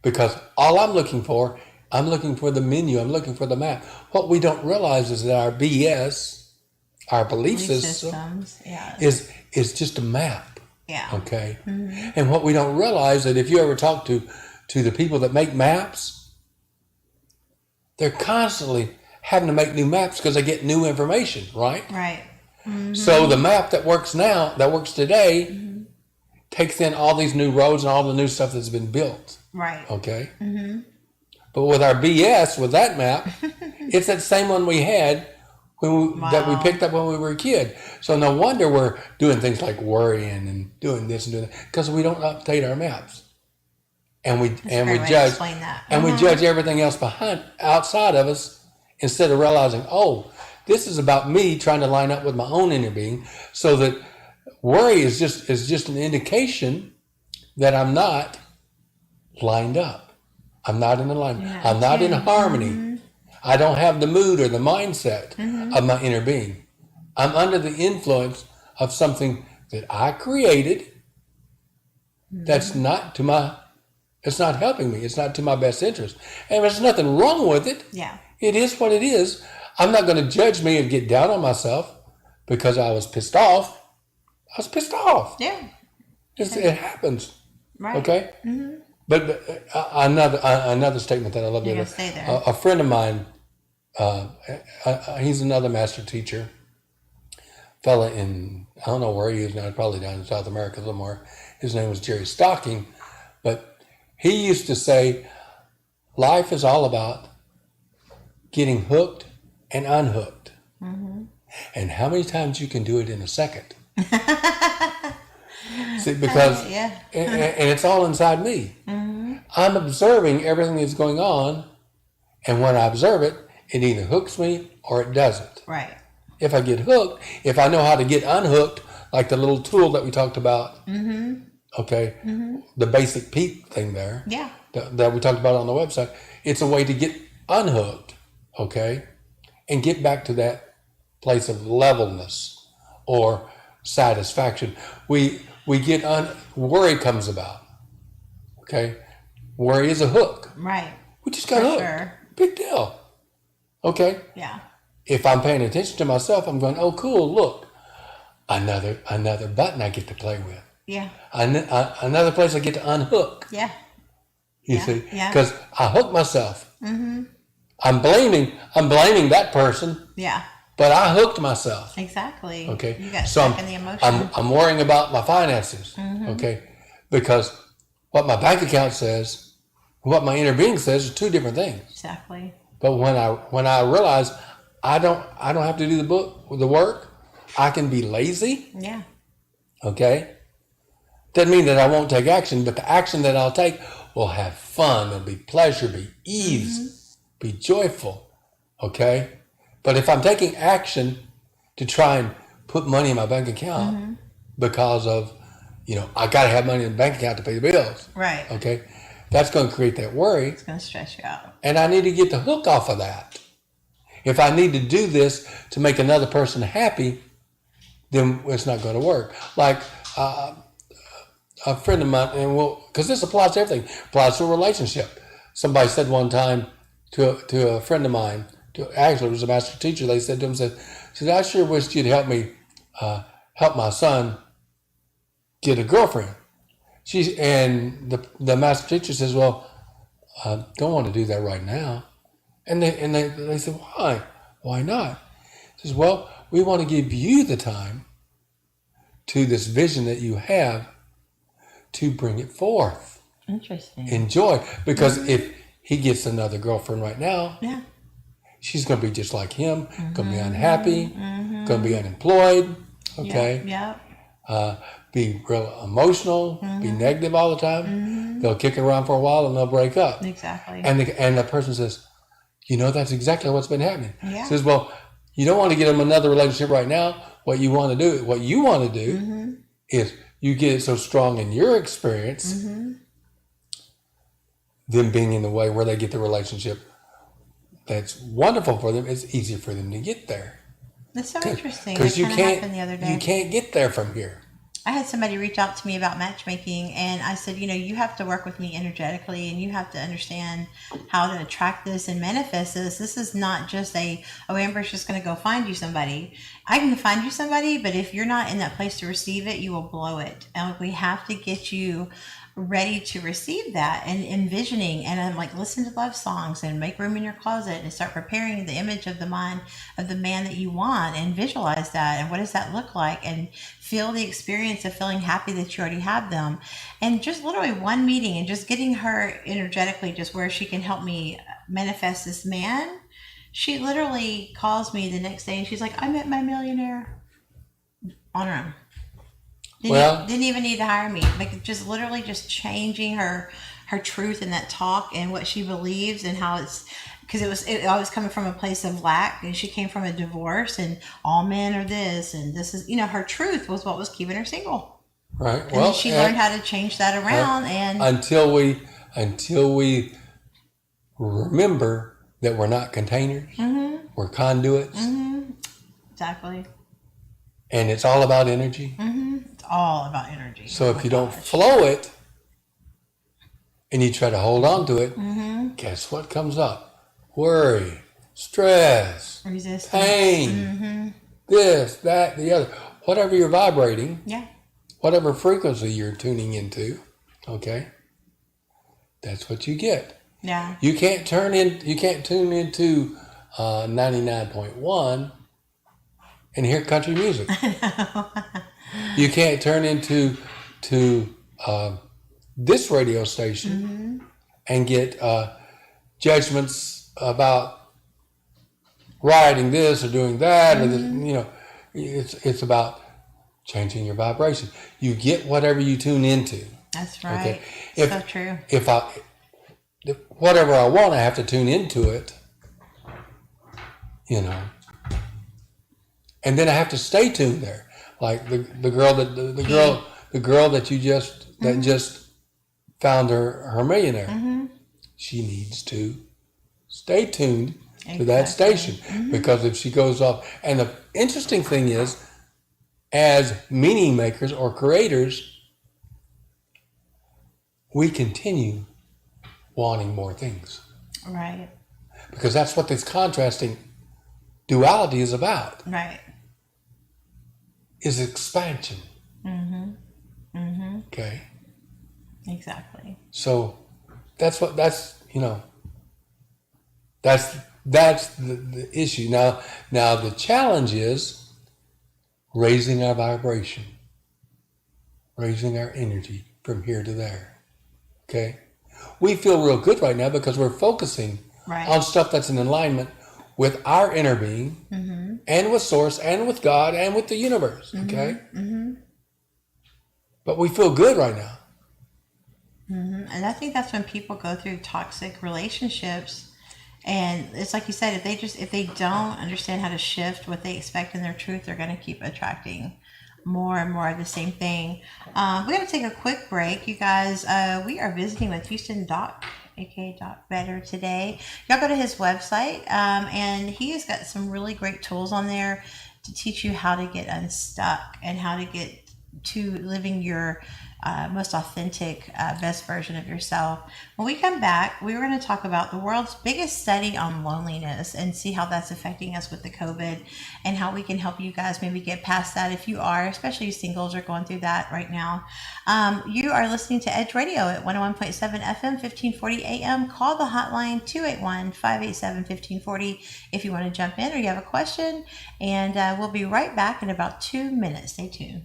Because all I'm looking for the menu, I'm looking for the map. What we don't realize is that our BS, our belief system, is just a map. Yeah. Okay. And what we don't realize that if you ever talk to the people that make maps, they're constantly having to make new maps because they get new information, right? Right. So the map that works today, takes in all these new roads and all the new stuff that's been built. Right. Okay. But with our BS, with that map, it's that same one we had that we picked up when we were a kid. So no wonder we're doing things like worrying and doing this and doing that, because we don't update our maps. And we judge we judge everything else outside of us, instead of realizing, oh, this is about me trying to line up with my own inner being. So that worry is just an indication that I'm not lined up. I'm not in alignment. Yeah, I'm not in harmony. Mm-hmm. I don't have the mood or the mindset of my inner being. I'm under the influence of something that I created that's not it's not helping me. It's not to my best interest. And there's nothing wrong with it. Yeah. It is what it is. I'm not going to judge me and get down on myself because I was pissed off. I was pissed off. Yeah. It happens. Right. Okay? Mm-hmm. But another statement that I love. Stay there. A friend of mine, he's another master teacher, fella in, I don't know where he is now, probably down in South America somewhere. His name was Jerry Stocking. But he used to say, life is all about getting hooked and unhooked. Mm-hmm. And how many times you can do it in a second. See, because, and it's all inside me. Mm-hmm. I'm observing everything that's going on, and when I observe it, it either hooks me or it doesn't. Right. If I get hooked, if I know how to get unhooked, like the little tool that we talked about, okay, the basic peak thing there, that we talked about on the website, it's a way to get unhooked, okay, and get back to that place of levelness or satisfaction. We get worry comes about, okay? Worry is a hook. Right. We just got hooked. Sure. Big deal. Okay? Yeah. If I'm paying attention to myself, I'm going, oh, cool, look, another button I get to play with. Yeah. Another place I get to unhook. Yeah. You see? Yeah. Because I hook myself. Mm-hmm. I'm blaming that person. Yeah. But I hooked myself. Exactly. Okay. You got stuck in the emotion. I'm worrying about my finances. Mm-hmm. Okay. Because what my bank account says, what my inner being says, are two different things. Exactly. But when I realize I don't have to do the work, I can be lazy. Yeah. Okay. Doesn't mean that I won't take action, but the action that I'll take will have fun, it'll be pleasure, be ease, be joyful. Okay. But if I'm taking action to try and put money in my bank account because of, I got to have money in the bank account to pay the bills. Right. Okay. That's going to create that worry. It's going to stress you out. And I need to get the hook off of that. If I need to do this to make another person happy, then it's not going to work. Like a friend of mine, and because this applies to everything, applies to a relationship. Somebody said one time to a friend of mine, actually it was a master teacher, they said to him, said, I sure wish you'd help me help my son get a girlfriend. And the master teacher says, well, I don't want to do that right now. And they said, why? Why not? He says, well, we want to give you the time to this vision that you have to bring it forth. Interesting. Enjoy. Because if he gets another girlfriend right now, yeah, she's going to be just like him, going to be unhappy, going to be unemployed, okay? Yeah. Be real emotional, be negative all the time. They'll kick it around for a while and they'll break up. Exactly. And the person says, that's exactly what's been happening. Yeah. Says, well, you don't want to get them another relationship right now. What you want to do is you get it so strong in your experience, them being in the way where they get the relationship that's wonderful for them, it's easier for them to get there. That's so interesting. Because you happened the other day. You can't get there from here. I had somebody reach out to me about matchmaking, and I said, you have to work with me energetically, and you have to understand how to attract this and manifest this. This is not just Amber's just going to go find you somebody. I can find you somebody, but if you're not in that place to receive it, you will blow it. And we have to get you ready to receive that and envisioning, and I'm like, listen to love songs and make room in your closet and start preparing the image of the mind of the man that you want and visualize that and what does that look like and feel the experience of feeling happy that you already have them. And just literally one meeting and just getting her energetically just where she can help me manifest this man. She literally calls me the next day and she's like, I met my millionaire on her own. Didn't even need to hire me. Like, just literally just changing her truth in that talk and what she believes and how it's, because it always coming from a place of lack, and she came from a divorce and all men are this and this is, her truth was what was keeping her single. Right. And then she learned how to change that around, and until we remember that we're not containers, we're conduits. Exactly. And it's all about energy. It's all about energy. So if you don't flow it and you try to hold on to it, guess what comes up? Worry, stress, resistance, pain, this, that, the other. Whatever you're vibrating, whatever frequency you're tuning into, okay, that's what you get. Yeah. You can't tune into 99.1 and hear country music. You can't turn into this radio station and get judgments about writing this or doing that or this, it's about changing your vibration. You get whatever you tune into. That's right. Okay? So true. If whatever I want, I have to tune into it, and then I have to stay tuned there. Like the girl that you just found her millionaire. She needs to stay tuned to that station, because if she goes off, and the interesting thing is, as meaning makers or creators, we continue wanting more things. Right. Because that's what this contrasting duality is about. Right. Is expansion. Okay. Exactly. So that's the issue. Now the challenge is raising our vibration, raising our energy from here to there. Okay. We feel real good right now because we're focusing on stuff that's in alignment with our inner being, and with Source, and with God, and with the universe. Okay. But we feel good right now. And I think that's when people go through toxic relationships, and it's like you said, if they don't understand how to shift what they expect in their truth, they're going to keep attracting more and more of the same thing. We got to take a quick break, you guys. We are visiting with Houston Doc, aka Doc Better, today. Y'all go to his website, and he has got some really great tools on there to teach you how to get unstuck and how to get to living your most authentic, best version of yourself. When we come back, we're going to talk about the world's biggest study on loneliness and see how that's affecting us with the COVID, and how we can help you guys maybe get past that if you are, especially singles, are going through that right now. You are listening to Edge Radio at 101.7 FM, 1540 AM. Call the hotline 281-587-1540 if you want to jump in or you have a question. And we'll be right back in about 2 minutes. Stay tuned.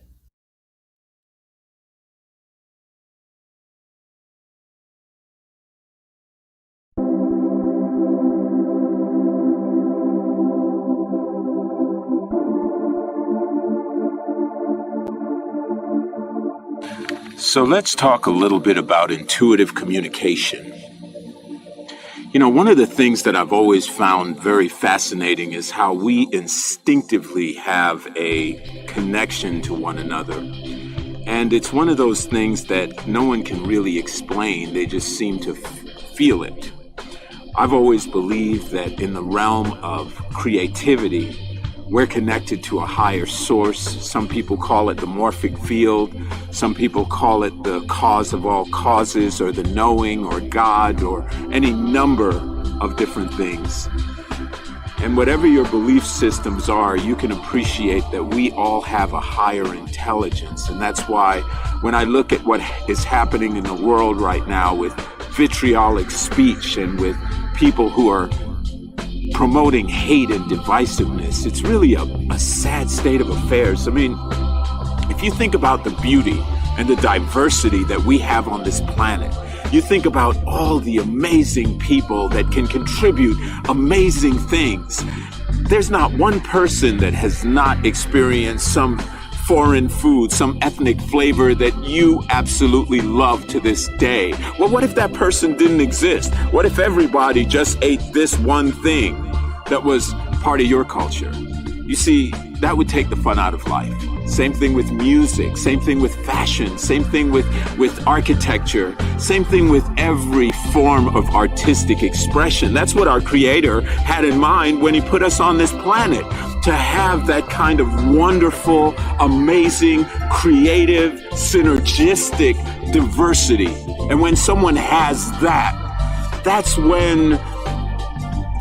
So let's talk a little bit about intuitive communication. One of the things that I've always found very fascinating is how we instinctively have a connection to one another. And it's one of those things that no one can really explain. They just seem to feel it. I've always believed that in the realm of creativity, we're connected to a higher source. Some people call it the morphic field. Some people call it the cause of all causes, or the knowing, or God, or any number of different things. And whatever your belief systems are, you can appreciate that we all have a higher intelligence. And that's why when I look at what is happening in the world right now with vitriolic speech and with people who are promoting hate and divisiveness, it's really a sad state of affairs. I mean, if you think about the beauty and the diversity that we have on this planet, You think about all the amazing people that can contribute amazing things. There's not one person that has not experienced some foreign food, some ethnic flavor that you absolutely love to this day. Well, what if that person didn't exist? What if everybody just ate this one thing that was part of your culture? You see, that would take the fun out of life. Same thing with music, same thing with fashion, same thing with architecture, same thing with every form of artistic expression. That's what our Creator had in mind when He put us on this planet, to have that kind of wonderful, amazing, creative, synergistic diversity. And when someone has that, that's when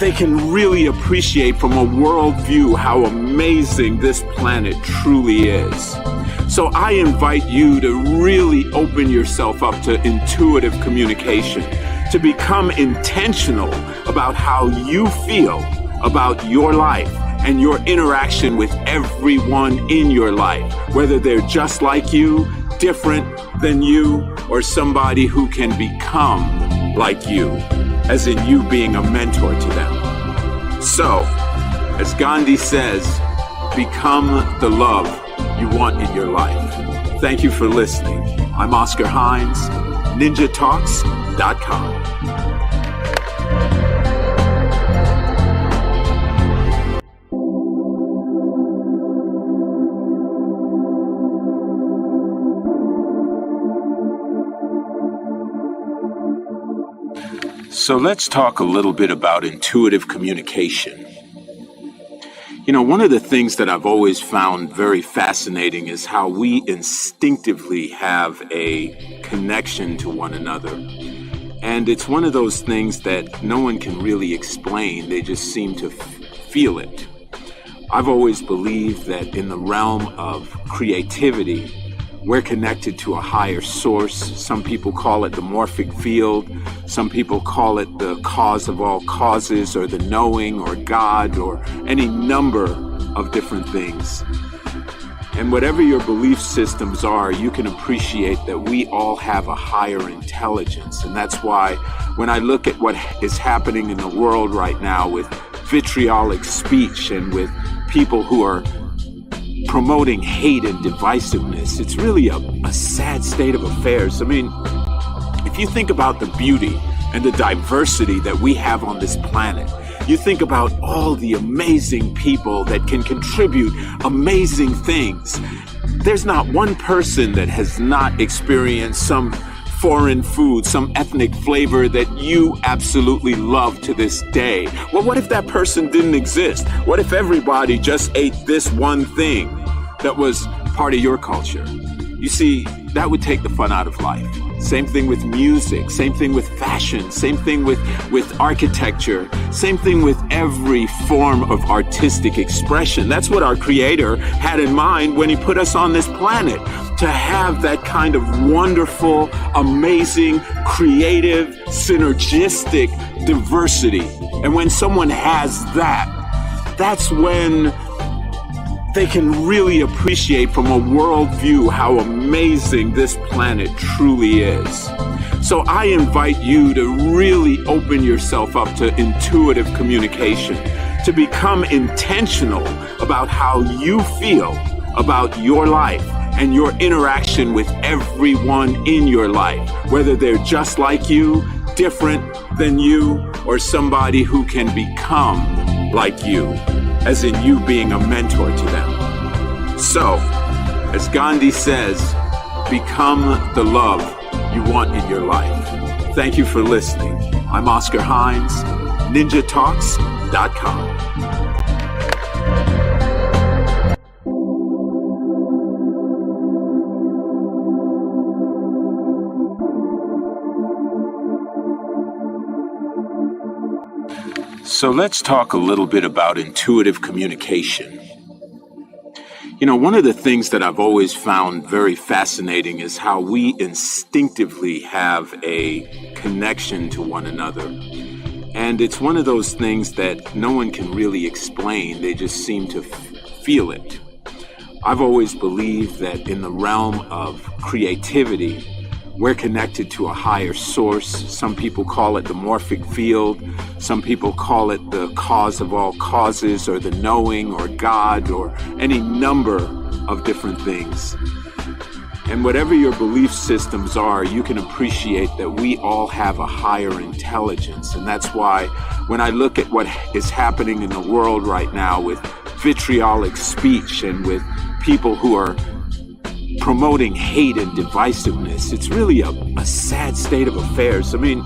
they can really appreciate from a worldview how amazing this planet truly is. So I invite you to really open yourself up to intuitive communication, to become intentional about how you feel about your life and your interaction with everyone in your life, whether they're just like you, different than you, or somebody who can become like you, as in you being a mentor to them. So, as Gandhi says, become the love you want in your life. Thank you for listening. I'm Oscar Hines, NinjaTalks.com. So let's talk a little bit about intuitive communication. You know, one of the things that I've always found very fascinating is how we instinctively have a connection to one another. And it's one of those things that no one can really explain. They just seem to feel it. I've always believed that in the realm of creativity, we're connected to a higher source. Some people call it the morphic field. Some people call it the cause of all causes, or the knowing, or God, or any number of different things. And whatever your belief systems are, you can appreciate that we all have a higher intelligence. And that's why when I look at what is happening in the world right now with vitriolic speech and with people who are promoting hate and divisiveness, it's really a sad state of affairs. I mean, if you think about the beauty and the diversity that we have on this planet, you think about all the amazing people that can contribute amazing things. There's not one person that has not experienced some foreign food, some ethnic flavor that you absolutely love to this day. Well, what if that person didn't exist? What if everybody just ate this one thing that was part of your culture? You see, that would take the fun out of life. Same thing with music, same thing with fashion, same thing with architecture, same thing with every form of artistic expression. That's what our Creator had in mind when He put us on this planet, to have that kind of wonderful, amazing, creative, synergistic diversity. And when someone has that, that's when they can really appreciate from a worldview how amazing this planet truly is. So I invite you to really open yourself up to intuitive communication, to become intentional about how you feel about your life and your interaction with everyone in your life, whether they're just like you, different than you, or somebody who can become like you, as in you being a mentor to them. So, as Gandhi says, become the love you want in your life. Thank you for listening. I'm Oscar Hines, NinjaTalks.com. So let's talk a little bit about intuitive communication. You know, one of the things that I've always found very fascinating is how we instinctively have a connection to one another. And it's one of those things that no one can really explain. They just seem to feel it. I've always believed that in the realm of creativity, we're connected to a higher source. Some people call it the morphic field. Some people call it the cause of all causes, or the knowing, or God, or any number of different things. And whatever your belief systems are, you can appreciate that we all have a higher intelligence. And that's why when I look at what is happening in the world right now with vitriolic speech and with people who are promoting hate and divisiveness, it's really a sad state of affairs. I mean,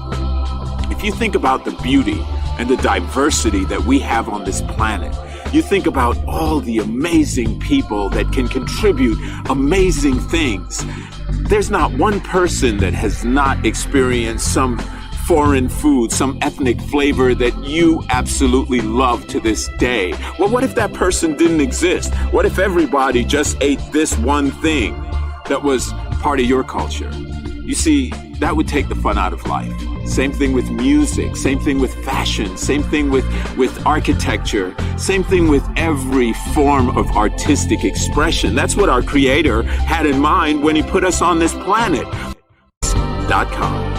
if you think about the beauty and the diversity that we have on this planet, you think about all the amazing people that can contribute amazing things. There's not one person that has not experienced some foreign food, some ethnic flavor that you absolutely love to this day. Well, what if that person didn't exist? What if everybody just ate this one thing that was part of your culture? You see, that would take the fun out of life. Same thing with music, same thing with fashion, same thing with architecture, same thing with every form of artistic expression. That's what our Creator had in mind when He put us on this planet. .com.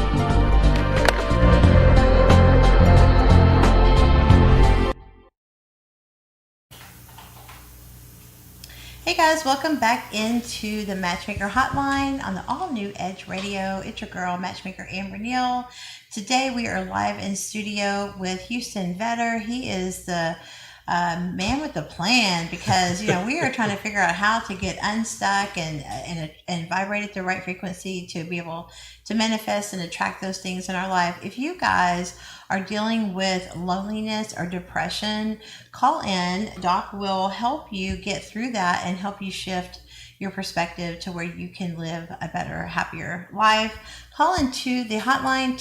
Hey guys, welcome back into the Matchmaker Hotline on the all-new Edge Radio. It's your girl, Matchmaker Amber Neal. Today we are live in studio with Houston Vetter. He is the man with the plan, because we are trying to figure out how to get unstuck and vibrate at the right frequency to be able to manifest and attract those things in our life. If you guys are dealing with loneliness or depression, call in. Doc will help you get through that and help you shift your perspective to where you can live a better, happier life. Call into the hotline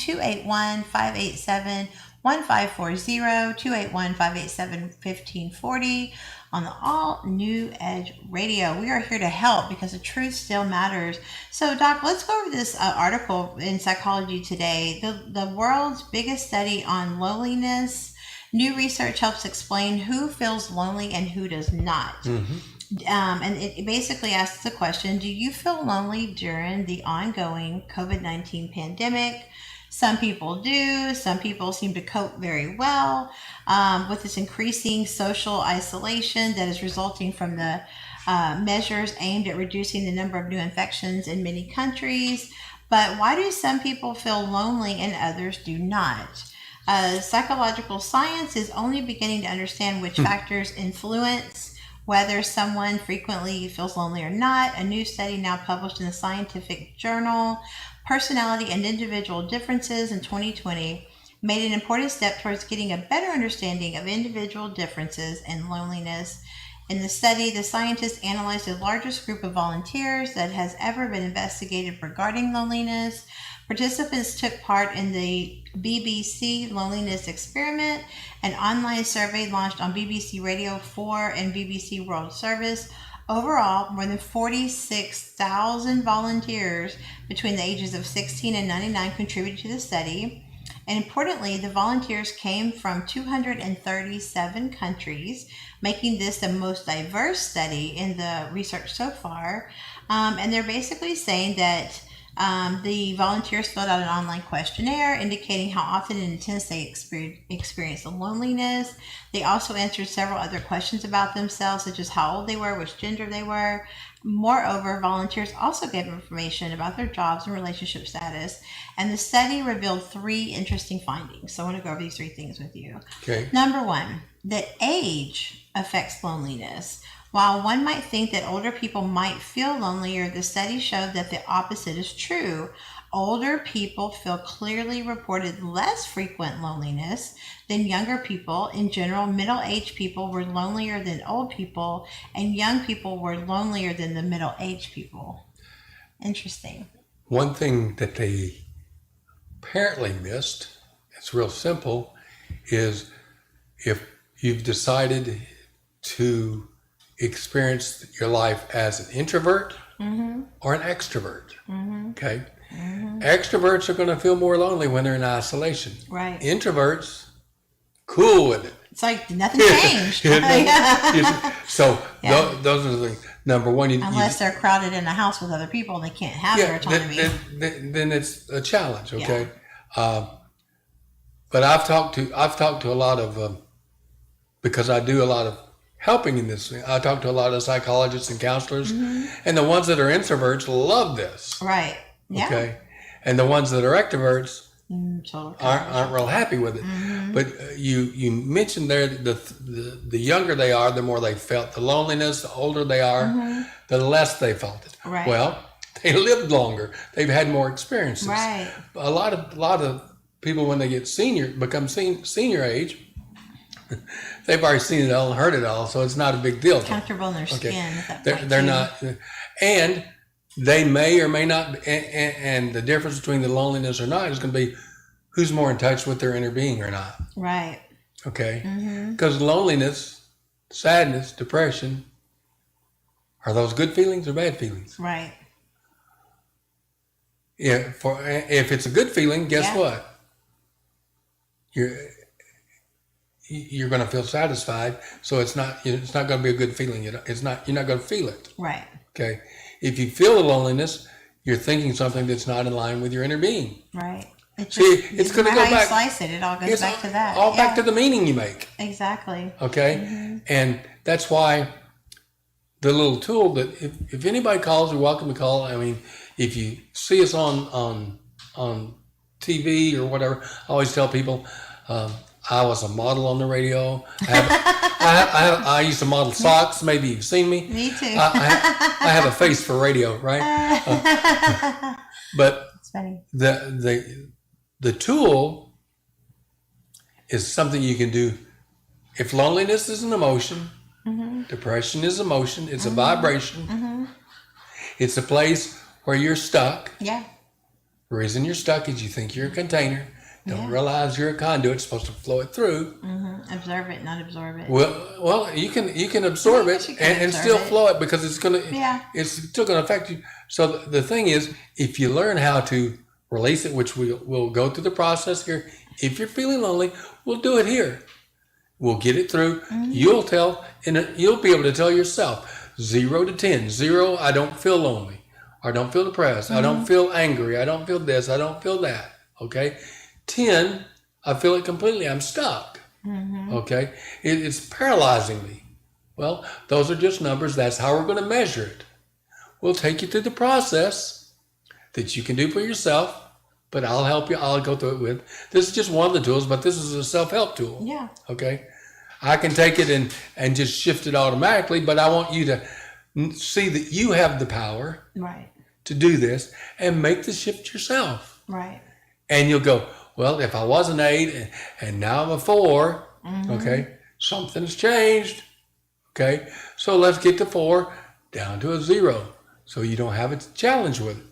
281-587-1540, 281-587-1540 on the all-new Edge Radio. We are here to help because the truth still matters. So, Doc, let's go over this article in Psychology Today. The world's biggest study on loneliness. New research helps explain who feels lonely and who does not. Mm-hmm. And it basically asks the question, do you feel lonely during the ongoing COVID-19 pandemic? Some people do. Some people seem to cope very well with this increasing social isolation that is resulting from the measures aimed at reducing the number of new infections in many countries. But why do some people feel lonely and others do not? Psychological science is only beginning to understand which factors influence whether someone frequently feels lonely or not. A new study now published in the scientific journal Personality and Individual Differences in 2020 made an important step towards getting a better understanding of individual differences and loneliness. In the study, the scientists analyzed the largest group of volunteers that has ever been investigated regarding loneliness. Participants took part in the BBC Loneliness Experiment, an online survey launched on BBC Radio 4 and BBC World Service. Overall, more than 46,000 volunteers between the ages of 16 and 99 contributed to the study. And importantly, the volunteers came from 237 countries, making this the most diverse study in the research so far. And they're basically saying that the volunteers filled out an online questionnaire indicating how often and intense they experience loneliness. They also answered several other questions about themselves, such as how old they were, which gender they were. Moreover, volunteers also gave information about their jobs and relationship status. And the study revealed 3 interesting findings. So I want to go over these 3 things with you. Okay. Number 1, that age affects loneliness. While one might think that older people might feel lonelier, the study showed that the opposite is true. Older people feel clearly reported less frequent loneliness than younger people. In general, middle-aged people were lonelier than old people, and young people were lonelier than the middle-aged people. Interesting. One thing that they apparently missed, it's real simple, is if you've decided to experience your life as an introvert or an extrovert. Okay. Extroverts are going to feel more lonely when they're in isolation. Right. Introverts, cool with it. It's like nothing changed. So Yeah. those are the things. Number one, Unless they're crowded in a house with other people and they can't have their autonomy. then it's a challenge. Okay. But I've talked to a lot of because I do a lot of helping in this thing. I talk to a lot of psychologists and counselors, and the ones that are introverts love this. Right. Yeah. Okay. And the ones that are extroverts Totally. aren't real happy with it. But you mentioned there the younger they are, the more they felt the loneliness. The older they are, the less they felt it. Right. Well, they lived longer. They've had more experiences. Right. A lot of people, when they get become senior age, they've already seen it all and heard it all, so it's not a big deal. Comfortable in their skin. At that point, They're too. not, and they may or may not. And the difference between the loneliness or not is going to be who's more in touch with their inner being or not. Right. Okay, because loneliness, sadness, depression, are those good feelings or bad feelings? Right. Yeah. If it's a good feeling, guess what? You're going to feel satisfied, so it's not going to be a good feeling. You're not going to feel it. Right. Okay. If you feel the loneliness, you're thinking something that's not in line with your inner being. Right. It's going to go how back. You slice it. It all goes back to that. All back to the meaning you make. Exactly. Okay. And that's why the little tool that if anybody calls, you're welcome to call. I mean, if you see us on TV or whatever, I always tell people, I was a model on the radio. I used to model socks. Maybe you've seen me. Me too. I have a face for radio, right? But It's funny. the tool is something you can do. If loneliness is an emotion, depression is emotion. It's a vibration. It's a place where you're stuck. Yeah. The reason you're stuck is you think you're a container. Don't realize you're a conduit. It's supposed to flow it through. Observe it, not absorb it. Well, you can absorb it and still flow it because it's still gonna affect you. So the thing is, if you learn how to release it, which we'll go through the process here. If you're feeling lonely, we'll do it here. We'll get it through. You'll be able to tell yourself 0 to 10. 0, I don't feel lonely. I don't feel depressed. I don't feel angry. I don't feel this. I don't feel that. Okay. 10, I feel it completely. I'm stuck. Okay. It's paralyzing me. Well, those are just numbers. That's how we're going to measure it. We'll take you through the process that you can do for yourself, but I'll help you. I'll go through it with. This is just one of the tools, but this is a self-help tool. Yeah. Okay. I can take it and just shift it automatically, but I want you to see that you have the power to do this and make the shift yourself. Right. And you'll go, well, if I was an 8 and now I'm a 4, okay, something's changed. Okay, so let's get the 4 down to a 0 so you don't have a challenge with it.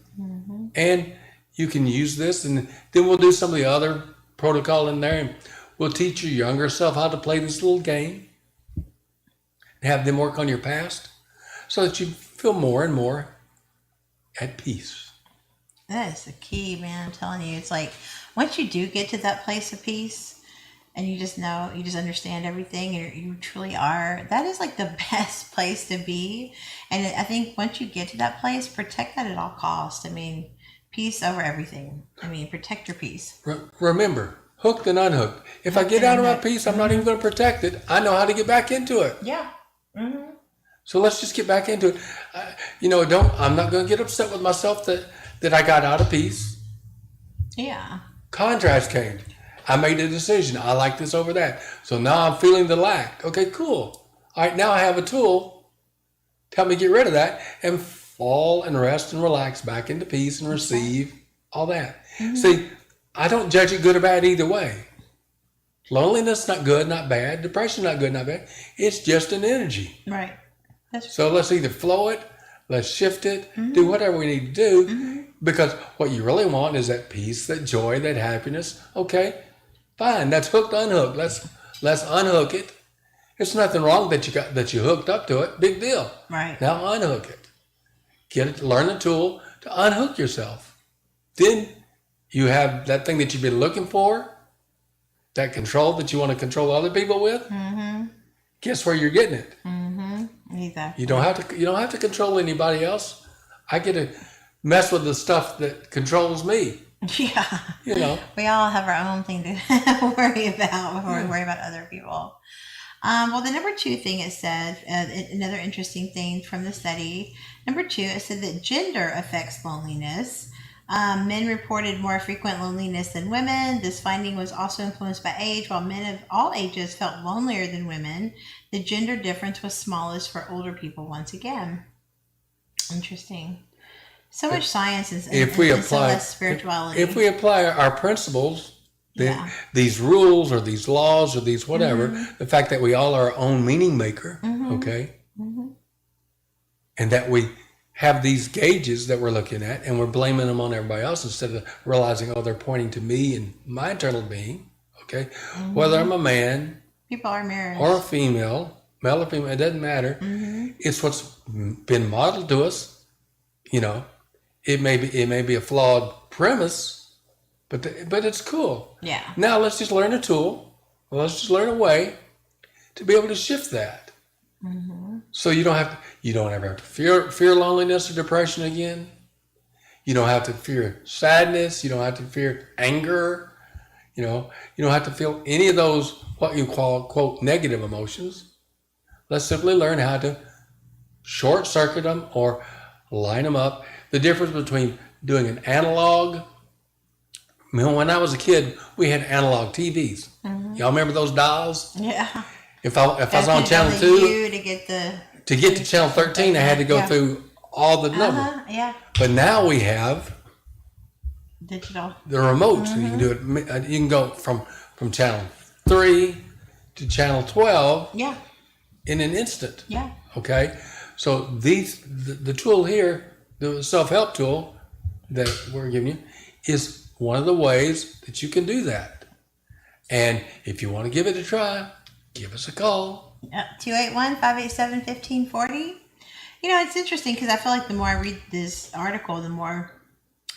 And you can use this, and then we'll do some of the other protocol in there, and we'll teach your younger self how to play this little game and have them work on your past so that you feel more and more at peace. That is the key, man. I'm telling you, it's like once you do get to that place of peace and you just know, you just understand everything, and you truly are, that is like the best place to be. And I think once you get to that place, protect that at all costs. I mean, peace over everything. I mean, protect your peace. Remember, hooked and unhooked. If I get out of my peace, I'm not even going to protect it. I know how to get back into it. Yeah. So let's just get back into it. I'm not going to get upset with myself that I got out of peace. Yeah. Contrast came. I made a decision. I like this over that. So now I'm feeling the lack. Okay, cool. All right, now I have a tool to help me get rid of that and fall and rest and relax back into peace and receive all that. See, I don't judge it good or bad either way. Loneliness, not good, not bad. Depression, not good, not bad. It's just an energy. Right. So let's either flow it, let's shift it, do whatever we need to do, because what you really want is that peace, that joy, that happiness. Okay, fine. That's hooked, unhooked. Let's unhook it. There's nothing wrong that you hooked up to it. Big deal. Right. Now unhook it. Learn the tool to unhook yourself. Then you have that thing that you've been looking for, that control that you want to control other people with. Guess where you're getting it? Exactly. You don't have to control anybody else. I get to mess with the stuff that controls me. Yeah. You know. We all have our own thing to worry about before we worry about other people. Well, the number 2 thing it said, another interesting thing from the study, number 2, it said that gender affects loneliness. Men reported more frequent loneliness than women. This finding was also influenced by age. While men of all ages felt lonelier than women, the gender difference was smallest for older people once again. Interesting. So much science and so less spirituality. If we apply our principles, these rules or these laws or these whatever, the fact that we all are our own meaning maker, okay, and that we have these gauges that we're looking at and we're blaming them on everybody else instead of realizing, oh, they're pointing to me and my internal being, okay, whether I'm a man, people are mirrors, or a female, male or female, it doesn't matter. It's what's been modeled to us. You know, it may be a flawed premise, but it's cool. Yeah. Now let's just learn a tool. Let's just learn a way to be able to shift that. So you don't ever have to fear loneliness or depression again. You don't have to fear sadness. You don't have to fear anger. You don't have to feel any of those what you call quote negative emotions. Let's simply learn how to short circuit them or line them up. The difference between doing an analog. When I was a kid, we had analog TVs. Y'all remember those dials? Yeah. If I was on channel 2, to get to channel 13, I had to go through all the numbers. Yeah. But now we have digital, the remote, so you can do it. You can go from channel 3 to channel 12. Yeah. In an instant. Yeah. Okay. So the tool here, the self-help tool that we're giving you, is one of the ways that you can do that. And if you want to give it a try, give us a call. 281-587-1540. It's interesting because I feel like the more I read this article, the more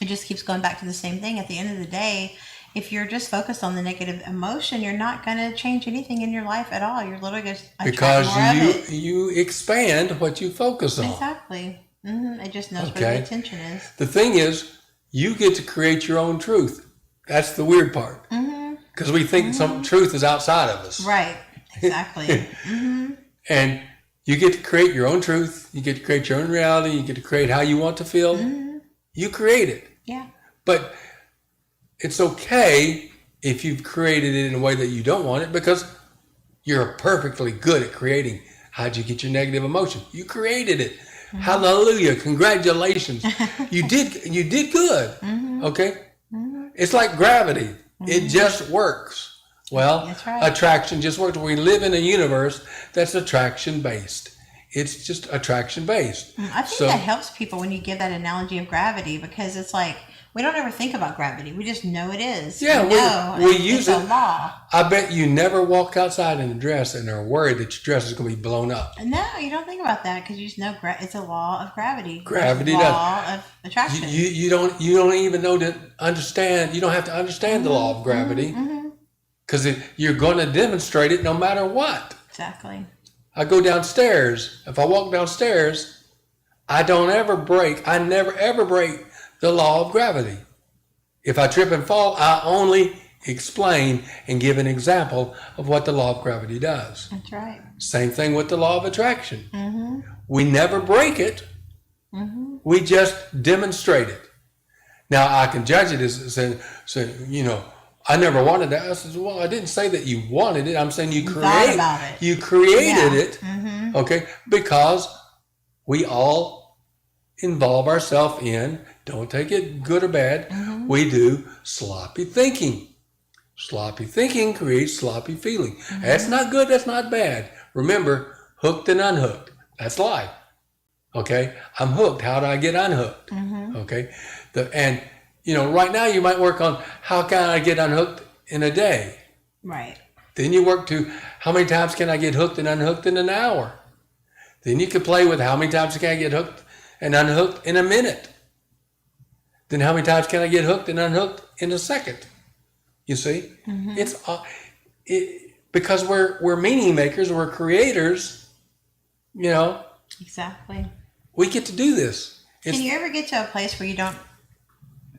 it just keeps going back to the same thing. At the end of the day, if you're just focused on the negative emotion, you're not going to change anything in your life at all. You're literally just because you expand what you focus on. Exactly. It just knows where the attention is. The thing is, you get to create your own truth. That's the weird part. Because we think some truth is outside of us. Right. Exactly. And you get to create your own truth. You get to create your own reality. You get to create how you want to feel. You create it. Yeah. But it's okay if you've created it in a way that you don't want it, because you're perfectly good at creating. How'd you get your negative emotion? You created it. Hallelujah. Congratulations. You did good. Okay? It's like gravity. It just works. Well, that's right. Attraction just works. We live in a universe that's attraction based. It's just attraction based. I think that helps people when you give that analogy of gravity, because it's like we don't ever think about gravity. We just know it is. Yeah, we use it. It's a law. I bet you never walk outside in a dress and are worried that your dress is going to be blown up. No, you don't think about that because you just know it's a law of gravity. Gravity does. Law of attraction. You don't even know to understand. You don't have to understand the law of gravity. Because you're going to demonstrate it no matter what. Exactly. I go downstairs. If I walk downstairs, I never ever break the law of gravity. If I trip and fall, I only explain and give an example of what the law of gravity does. That's right. Same thing with the law of attraction. We never break it. We just demonstrate it. Now, I can judge it as saying, I never wanted that. I said, well, I didn't say that you wanted it. I'm saying you created it. Okay? Because we all involve ourselves in, don't take it good or bad, we do sloppy thinking. Sloppy thinking creates sloppy feeling. That's not good, that's not bad. Remember, hooked and unhooked. That's life. Okay? I'm hooked. How do I get unhooked? Okay? Right now you might work on how can I get unhooked in a day. Right. Then you work to how many times can I get hooked and unhooked in an hour. Then you can play with how many times can I get hooked and unhooked in a minute. Then how many times can I get hooked and unhooked in a second? You see? It's because we're meaning makers, we're creators, Exactly. We get to do this. Can you ever get to a place where you don't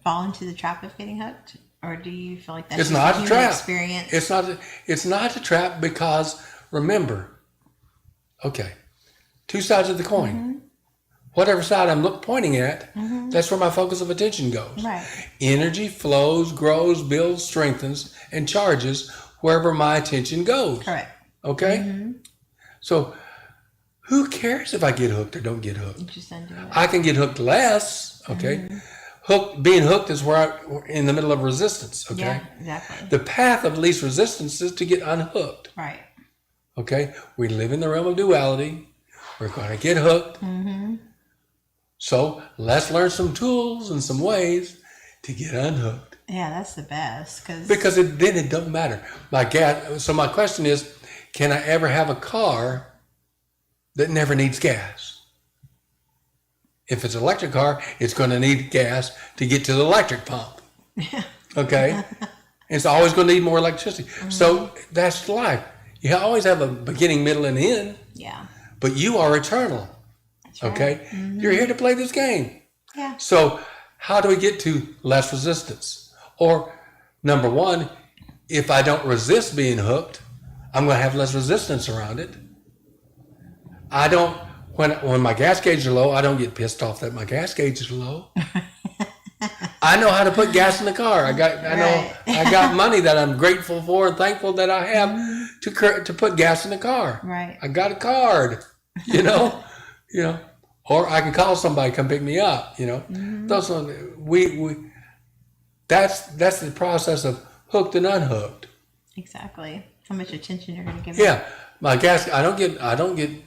fall into the trap of getting hooked? Or do you feel like that's It's just not a a human trap. experience? It's not a trap because remember, okay, two sides of the coin. Mm-hmm. Whatever side I'm pointing at, that's where my focus of attention goes. Right. Energy flows, grows, builds, strengthens, and charges wherever my attention goes. Correct. Okay? So who cares if I get hooked or don't get hooked? You just undo it. I can get hooked less, okay? Being hooked is where I'm in the middle of resistance, okay? Yeah, exactly. The path of least resistance is to get unhooked, Right. okay? We live in the realm of duality. We're going to get hooked. So let's learn some tools and some ways to get unhooked. Yeah, that's the best. Because then it don't matter. So my question is, can I ever have a car that never needs gas? If it's an electric car, it's going to need gas to get to the electric pump. Okay? It's always going to need more electricity. So that's life. You always have a beginning, middle, and end. Yeah. But you are eternal. Okay? You're here to play this game. Yeah. So how do we get to less resistance? Or number one, if I don't resist being hooked, I'm going to have less resistance around it. I don't, when my gas gauge is low, I don't get pissed off that my gas gauge is low. I know how to put gas in the car. I got money that I'm grateful for and thankful that I have to put gas in the car. Right. I got a card, you know, or I can call somebody come pick me up, Those are, that's the process of hooked and unhooked. Exactly. How much attention you're going to give Yeah, it. my gas. I don't get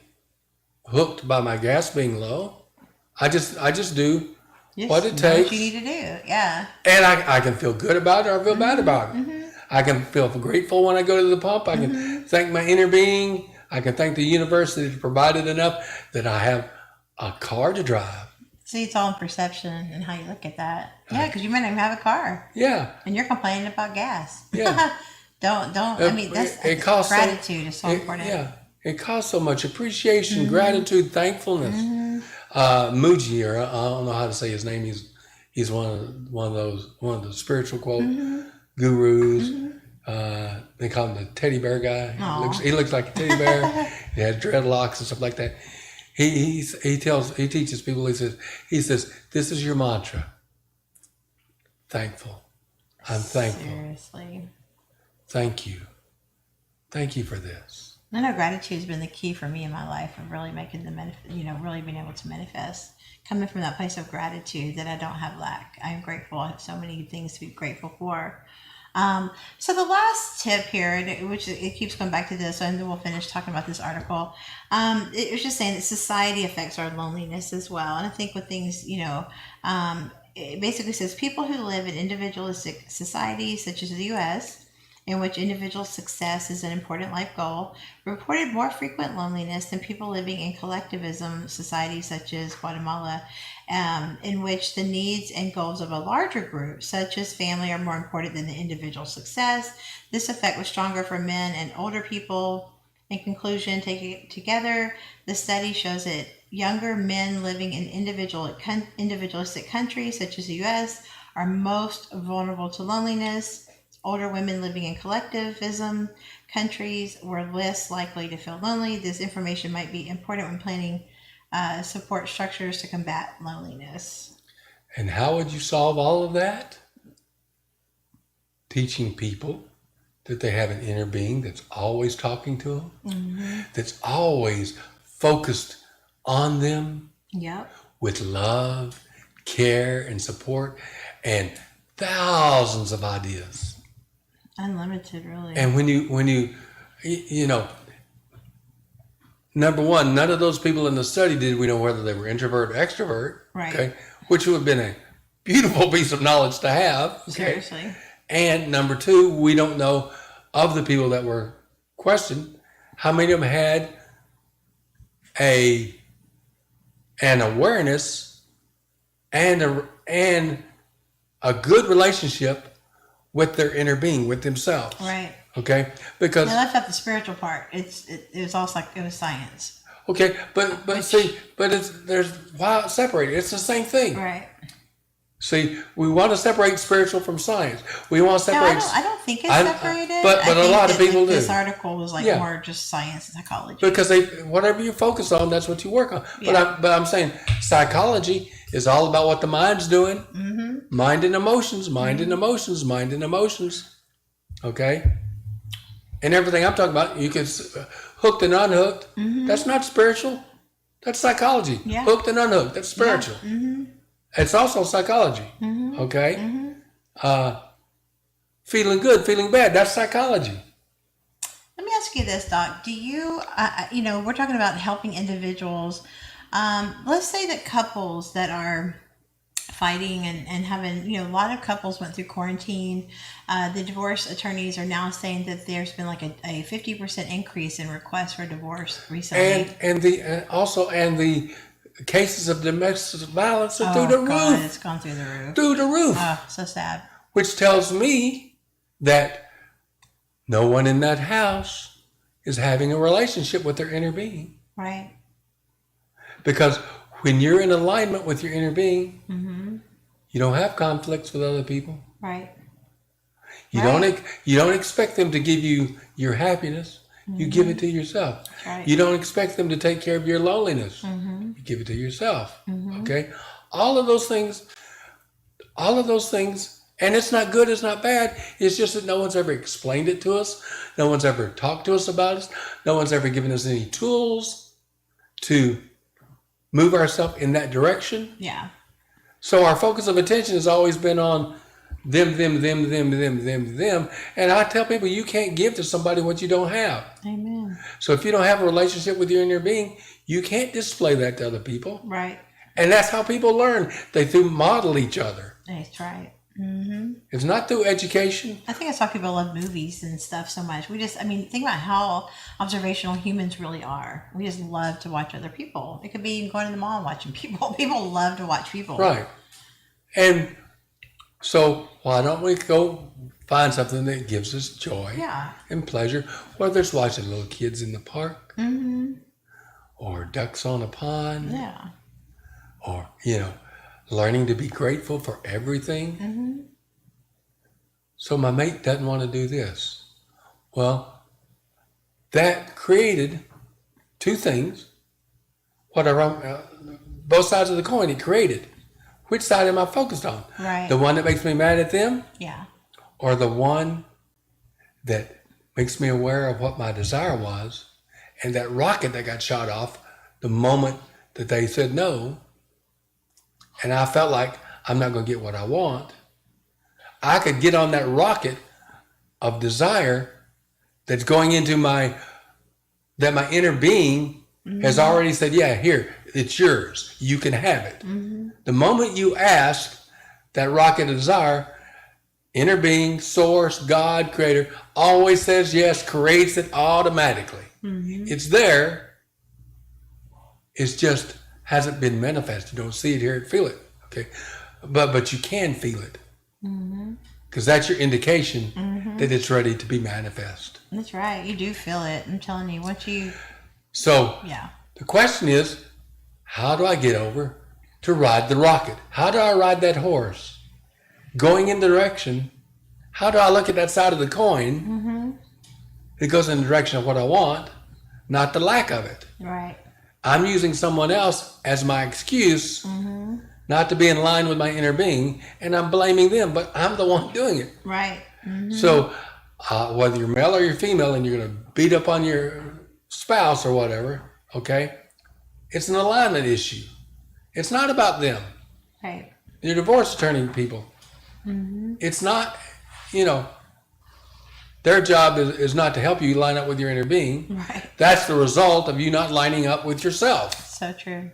hooked by my gas being low. I just do what it takes. What you need to do. Yeah. And I can feel good about it or I feel bad about it. I can feel grateful when I go to the pump. I can thank my inner being. I can thank the universe that has provided enough that I have a car to drive. See, it's all in perception and how you look at that. Yeah, because you might not even have a car. Yeah. And you're complaining about gas. Yeah. don't. I mean, it costs gratitude is so important. Yeah. It costs so much appreciation, gratitude, thankfulness. Muji, or I don't know how to say his name. He's one of the spiritual quote gurus. They call him the teddy bear guy. He looks like a teddy bear. He has dreadlocks and stuff like that. He teaches people. He says this is your mantra. Thankful. I'm thankful. Seriously. Thank you for this. I know gratitude has been the key for me in my life of really making really being able to manifest. Coming from that place of gratitude that I don't have lack. I am grateful. I have so many things to be grateful for. So the last tip here, which it keeps going back to this, and then we'll finish talking about this article. It was just saying that society affects our loneliness as well. And I think with things, it basically says people who live in individualistic societies such as the U.S., in which individual success is an important life goal, reported more frequent loneliness than people living in collectivism societies such as Guatemala, in which the needs and goals of a larger group, such as family, are more important than the individual success. This effect was stronger for men and older people. In conclusion, taking it together, the study shows that younger men living in individualistic countries such as the U.S. are most vulnerable to loneliness. Older women living in collectivism countries were less likely to feel lonely. This information might be important when planning support structures to combat loneliness. And how would you solve all of that? Teaching people that they have an inner being that's always talking to them, that's always focused on them with love, care, and support, and thousands of ideas. Unlimited, really. And when you number one, none of those people in the study did we know whether they were introvert or extrovert. Right. Okay. Which would have been a beautiful piece of knowledge to have. Okay? Seriously. And number two, we don't know of the people that were questioned, how many of them had an awareness and a good relationship with their inner being, with themselves. Right. Okay? Because I left out the spiritual part. It was also like it was science. Okay, but see, but there's why separate. It's the same thing. Right. See, we want to separate spiritual from science. We want to No, separate. I don't think it's separated. But I a think lot of people do. This article was like more just science and psychology. Because whatever you focus on, that's what you work on. Yeah. But I'm saying psychology is all about what the mind's doing. Mm-hmm. Mind and emotions, mind and emotions, mind and emotions. Okay? And everything I'm talking about, you could hooked and unhooked. Mm-hmm. That's not spiritual. That's psychology. Yeah. Hooked and unhooked. That's spiritual. Yeah. Mm-hmm. It's also psychology. Mm-hmm. Okay? Mm-hmm. Feeling good, feeling bad. That's psychology. Let me ask you this, Doc. Do you, we're talking about helping individuals. Let's say that couples that are fighting and having, a lot of couples went through quarantine. The divorce attorneys are now saying that there's been like a 50% increase in requests for divorce recently. And the cases of domestic violence are through the roof. It's gone through the roof. Through the roof. Oh, so sad. Which tells me that no one in that house is having a relationship with their inner being. Right. Because when you're in alignment with your inner being, Mm-hmm. you don't have conflicts with other people. Right. You don't expect them to give you your happiness. Mm-hmm. You give it to yourself. Right. You don't expect them to take care of your loneliness. Mm-hmm. You give it to yourself. Mm-hmm. Okay? All of those things, and it's not good, it's not bad. It's just that no one's ever explained it to us. No one's ever talked to us about it. No one's ever given us any tools to move ourselves in that direction. Yeah. So our focus of attention has always been on them. And I tell people, you can't give to somebody what you don't have. Amen. So if you don't have a relationship with your inner being, you can't display that to other people. Right. And that's how people learn. They model each other. That's right. Mm-hmm. It's not through education. I think that's why people love movies and stuff so much. Think about how observational humans really are. We just love to watch other people. It could be going to the mall and watching people. People love to watch people. Right. And so why don't we go find something that gives us joy and pleasure, whether it's watching little kids in the park or ducks on a pond or, learning to be grateful for everything. Mm-hmm. So my mate doesn't want to do this. Well, that created two things. Both sides of the coin it created. Which side am I focused on? Right. The one that makes me mad at them? Yeah. Or the one that makes me aware of what my desire was and that rocket that got shot off the moment that they said no, and I felt like I'm not going to get what I want. I could get on that rocket of desire that's going into my inner being has already said, yeah, here, it's yours. You can have it. Mm-hmm. The moment you ask that rocket of desire, inner being, source, God, creator, always says yes, creates it automatically. Mm-hmm. It's there. It's just hasn't been manifested. You don't see it, hear it, feel it. Okay, but you can feel it because that's your indication that it's ready to be manifest. That's right. You do feel it. I'm telling you. Once you. So the question is, how do I get over to ride the rocket? How do I ride that horse? Going in the direction. How do I look at that side of the coin? It goes in the direction of what I want, not the lack of it. Right. I'm using someone else as my excuse not to be in line with my inner being, and I'm blaming them, but I'm the one doing it. Right. Mm-hmm. So whether you're male or you're female and you're going to beat up on your spouse or whatever, okay, it's an alignment issue. It's not about them. Right. You're divorce attorney people. It's not, their job is not to help you line up with your inner being. Right. That's the result of you not lining up with yourself. So true.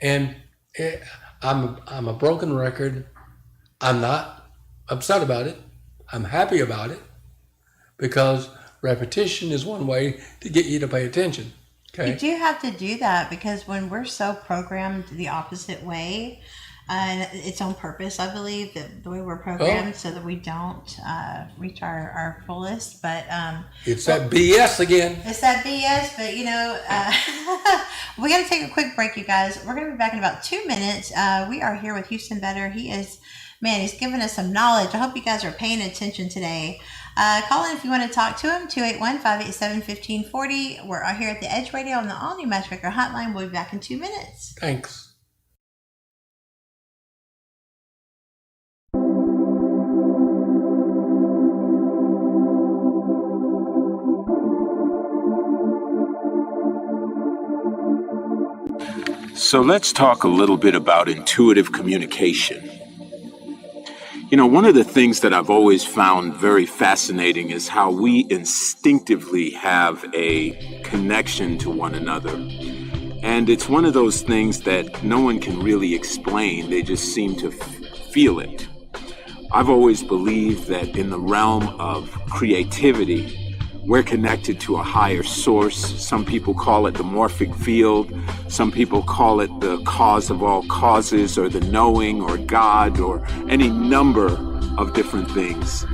And I'm a broken record. I'm not upset about it. I'm happy about it because repetition is one way to get you to pay attention. Okay. You do have to do that because when we're so programmed the opposite way, and it's on purpose, I believe, that the way we're programmed, so that we don't reach our fullest. But it's that BS again. It's that BS. But we got to take a quick break, you guys. We're going to be back in about 2 minutes. We are here with Houston Vetter. He's given us some knowledge. I hope you guys are paying attention today. Call in if you want to talk to him, 281-587-1540. We're here at the Edge Radio on the all-new Matchmaker Hotline. We'll be back in 2 minutes. Thanks. So let's talk a little bit about intuitive communication. One of the things that I've always found very fascinating is how we instinctively have a connection to one another. And it's one of those things that no one can really explain. They just seem to feel it. I've always believed that in the realm of creativity, we're connected to a higher source. Some people call it the morphic field. Some people call it the cause of all causes, or the knowing, or God, or any number of different things.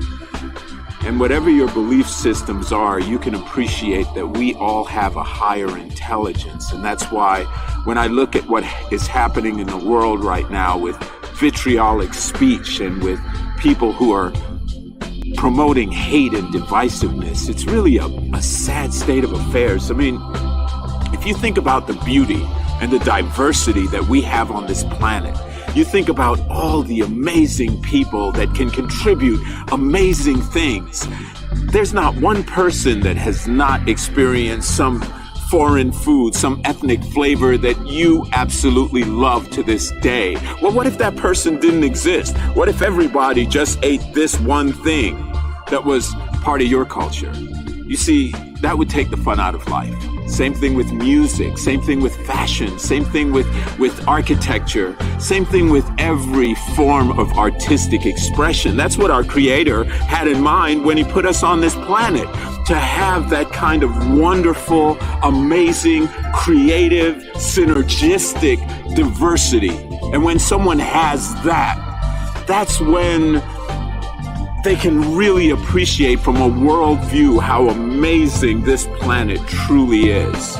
And whatever your belief systems are, you can appreciate that we all have a higher intelligence. And that's why when I look at what is happening in the world right now with vitriolic speech and with people who are promoting hate and divisiveness, it's really a sad state of affairs. I mean, if you think about the beauty and the diversity that we have on this planet, you think about all the amazing people that can contribute amazing things. There's not one person that has not experienced some foreign food, some ethnic flavor that you absolutely love to this day. Well, what if that person didn't exist? What if everybody just ate this one thing that was part of your culture? You see, that would take the fun out of life. Same thing with music, same thing with fashion, same thing with architecture, same thing with every form of artistic expression. That's what our Creator had in mind when He put us on this planet, to have that kind of wonderful, amazing, creative, synergistic diversity. And when someone has that, that's when they can really appreciate from a worldview how amazing this planet truly is.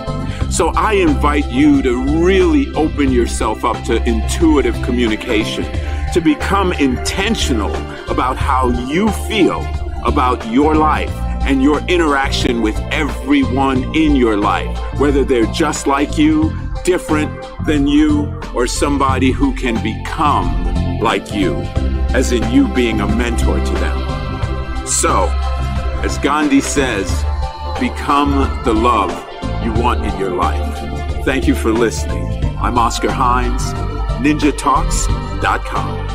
So I invite you to really open yourself up to intuitive communication, to become intentional about how you feel about your life and your interaction with everyone in your life, whether they're just like you, different than you, or somebody who can become like you, as in you being a mentor to them. So, as Gandhi says, become the love you want in your life. Thank you for listening. I'm Oscar Hines, ninjatalks.com.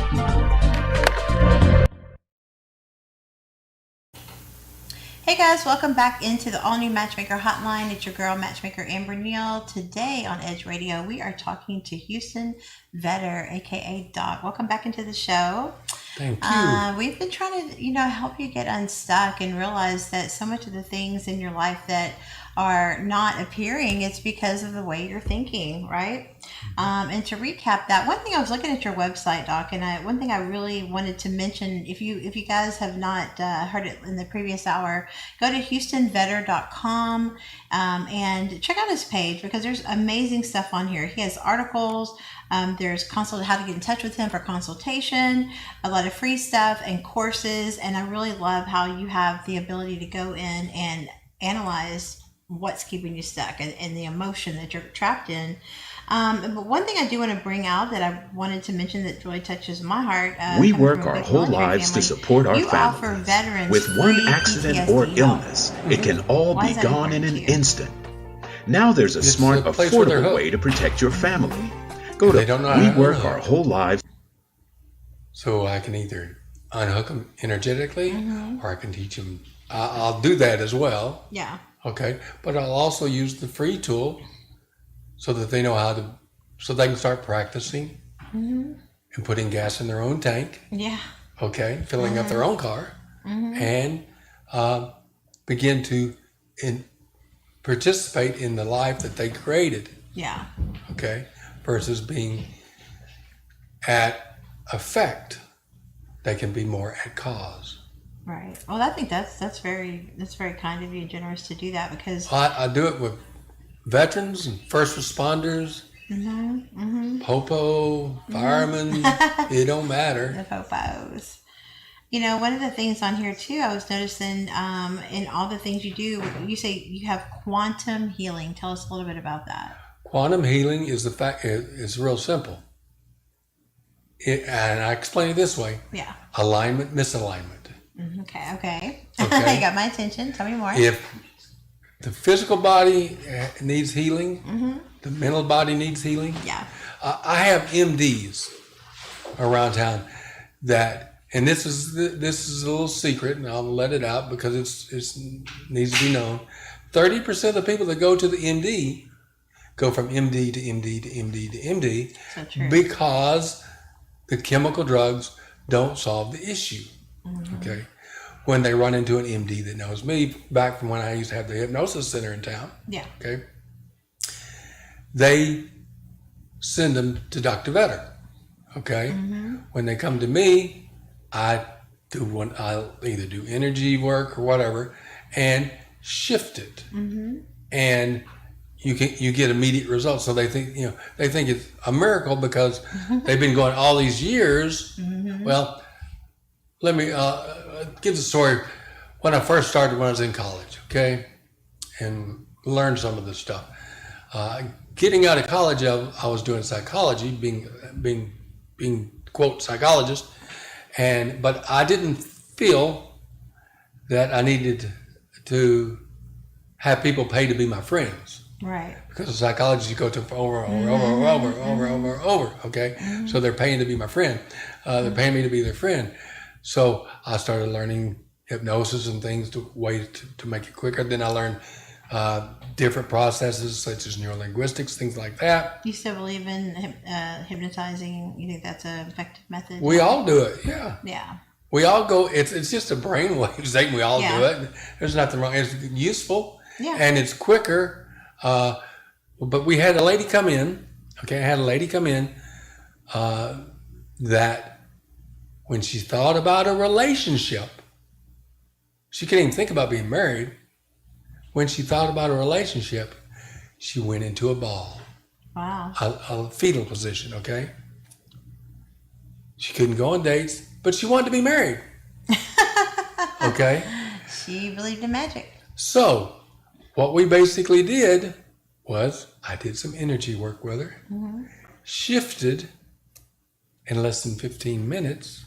Hey guys, welcome back into the all-new Matchmaker Hotline. It's your girl, Matchmaker Amber Neal. Today on Edge Radio, we are talking to Houston Vetter, aka Doc. Welcome back into the show. Thank you. We've been trying to, help you get unstuck and realize that so much of the things in your life that are not appearing, it's because of the way you're thinking, right? And to recap that, one thing I was looking at your website, Doc, and one thing I really wanted to mention, if you guys have not heard it in the previous hour, go to houstonvetter.com and check out his page, because there's amazing stuff on here. He has articles. There's how to get in touch with him for consultation, a lot of free stuff and courses. And I really love how you have the ability to go in and analyze what's keeping you stuck and the emotion that you're trapped in. But one thing I do want to bring out that I wanted to mention that really touches my heart. We work our whole lives to support our family. With one accident or illness, it can all be gone in an instant. Now there's a smart, affordable way to protect your family. Go to We Work Our Whole Lives. So I can either unhook them energetically, or I can teach them. I'll do that as well. Yeah. Okay. But I'll also use the free tool so that they know how to, so they can start practicing and putting gas in their own tank. Yeah. Okay. Filling up their own car and begin to participate in the life that they created. Yeah. Okay. Versus being at effect. They can be more at cause. Right. Well, I think that's very kind of you and generous to do that, because I do it with veterans and first responders, popo, firemen. It don't matter. The popos. You know, one of the things on here too, I was noticing in all the things you do, you say you have quantum healing. Tell us a little bit about that. Quantum healing is the fact. It's real simple. And I explain it this way. Yeah. Alignment, misalignment. Okay. You got my attention. Tell me more. If the physical body needs healing, the mental body needs healing. Yeah. I have MDs around town that, and this is a little secret, and I'll let it out because it needs to be known. 30% of the people that go to the MD go from MD to MD to MD to MD, so true. Because the chemical drugs don't solve the issue. Okay, when they run into an MD that knows me, back from when I used to have the hypnosis center in town. Yeah. Okay, they send them to Dr. Vetter. Okay, when they come to me, I'll either do energy work or whatever, and shift it, and you get immediate results. So they think it's a miracle because they've been going all these years. Well, let me give the story. When I first started, when I was in college, okay, and learned some of this stuff. Getting out of college, I was doing psychology, being quote psychologist, but I didn't feel that I needed to have people pay to be my friends. Right. Because in psychology, you go to over, okay? So they're paying to be my friend. They're paying me to be their friend. So I started learning hypnosis and things, ways to make it quicker. Then I learned different processes such as neurolinguistics, things like that. You still believe in hypnotizing? You think that's an effective method? We all do it, yeah. Yeah. We all go, it's just a brainwave thing. We all do it. There's nothing wrong. It's useful, and it's quicker. But we had a lady come in, that when she thought about a relationship, she couldn't even think about being married. When she thought about a relationship, she went into a ball. Wow. A fetal position, okay? She couldn't go on dates, but she wanted to be married. Okay? She believed in magic. So, what we basically did was, I did some energy work with her, shifted in less than 15 minutes,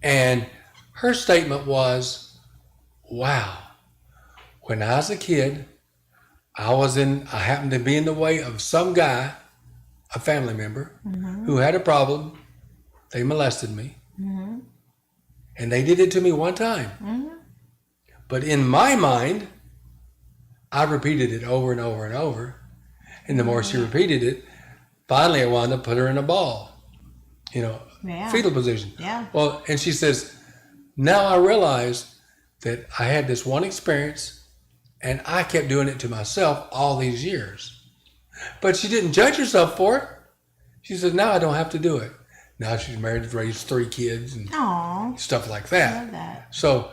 and her statement was, wow, when I was a kid, I happened to be in the way of some guy, a family member, who had a problem. They molested me. And they did it to me one time. But in my mind, I repeated it over and over and over. And the more she repeated it, finally I wound up put her in a ball, fetal position. Yeah. Well, and she says, now I realize that I had this one experience and I kept doing it to myself all these years. But she didn't judge herself for it. She said, now I don't have to do it. Now she's married, raised 3 kids and stuff like that. I love that. So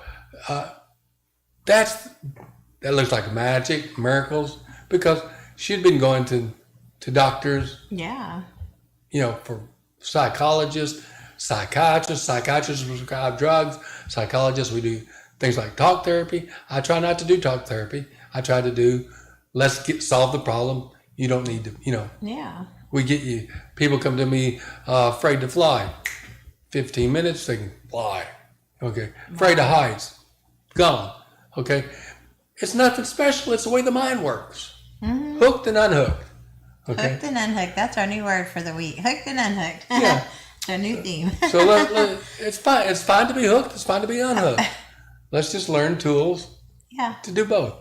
that looks like magic, miracles, because she'd been going to doctors. Yeah. For psychologists, psychiatrists prescribe drugs, psychologists, we do things like talk therapy. I try not to do talk therapy. I try to do, solve the problem. You don't need to, Yeah. We get you, people come to me afraid to fly. 15 minutes, they can fly. Okay. Afraid of heights. Gone. Okay. It's nothing special. It's the way the mind works. Hooked and unhooked. Okay. Hooked and unhooked. That's our new word for the week. Hooked and unhooked. Yeah. It's our new theme. So it's fine. It's fine to be hooked. It's fine to be unhooked. Let's just learn tools to do both.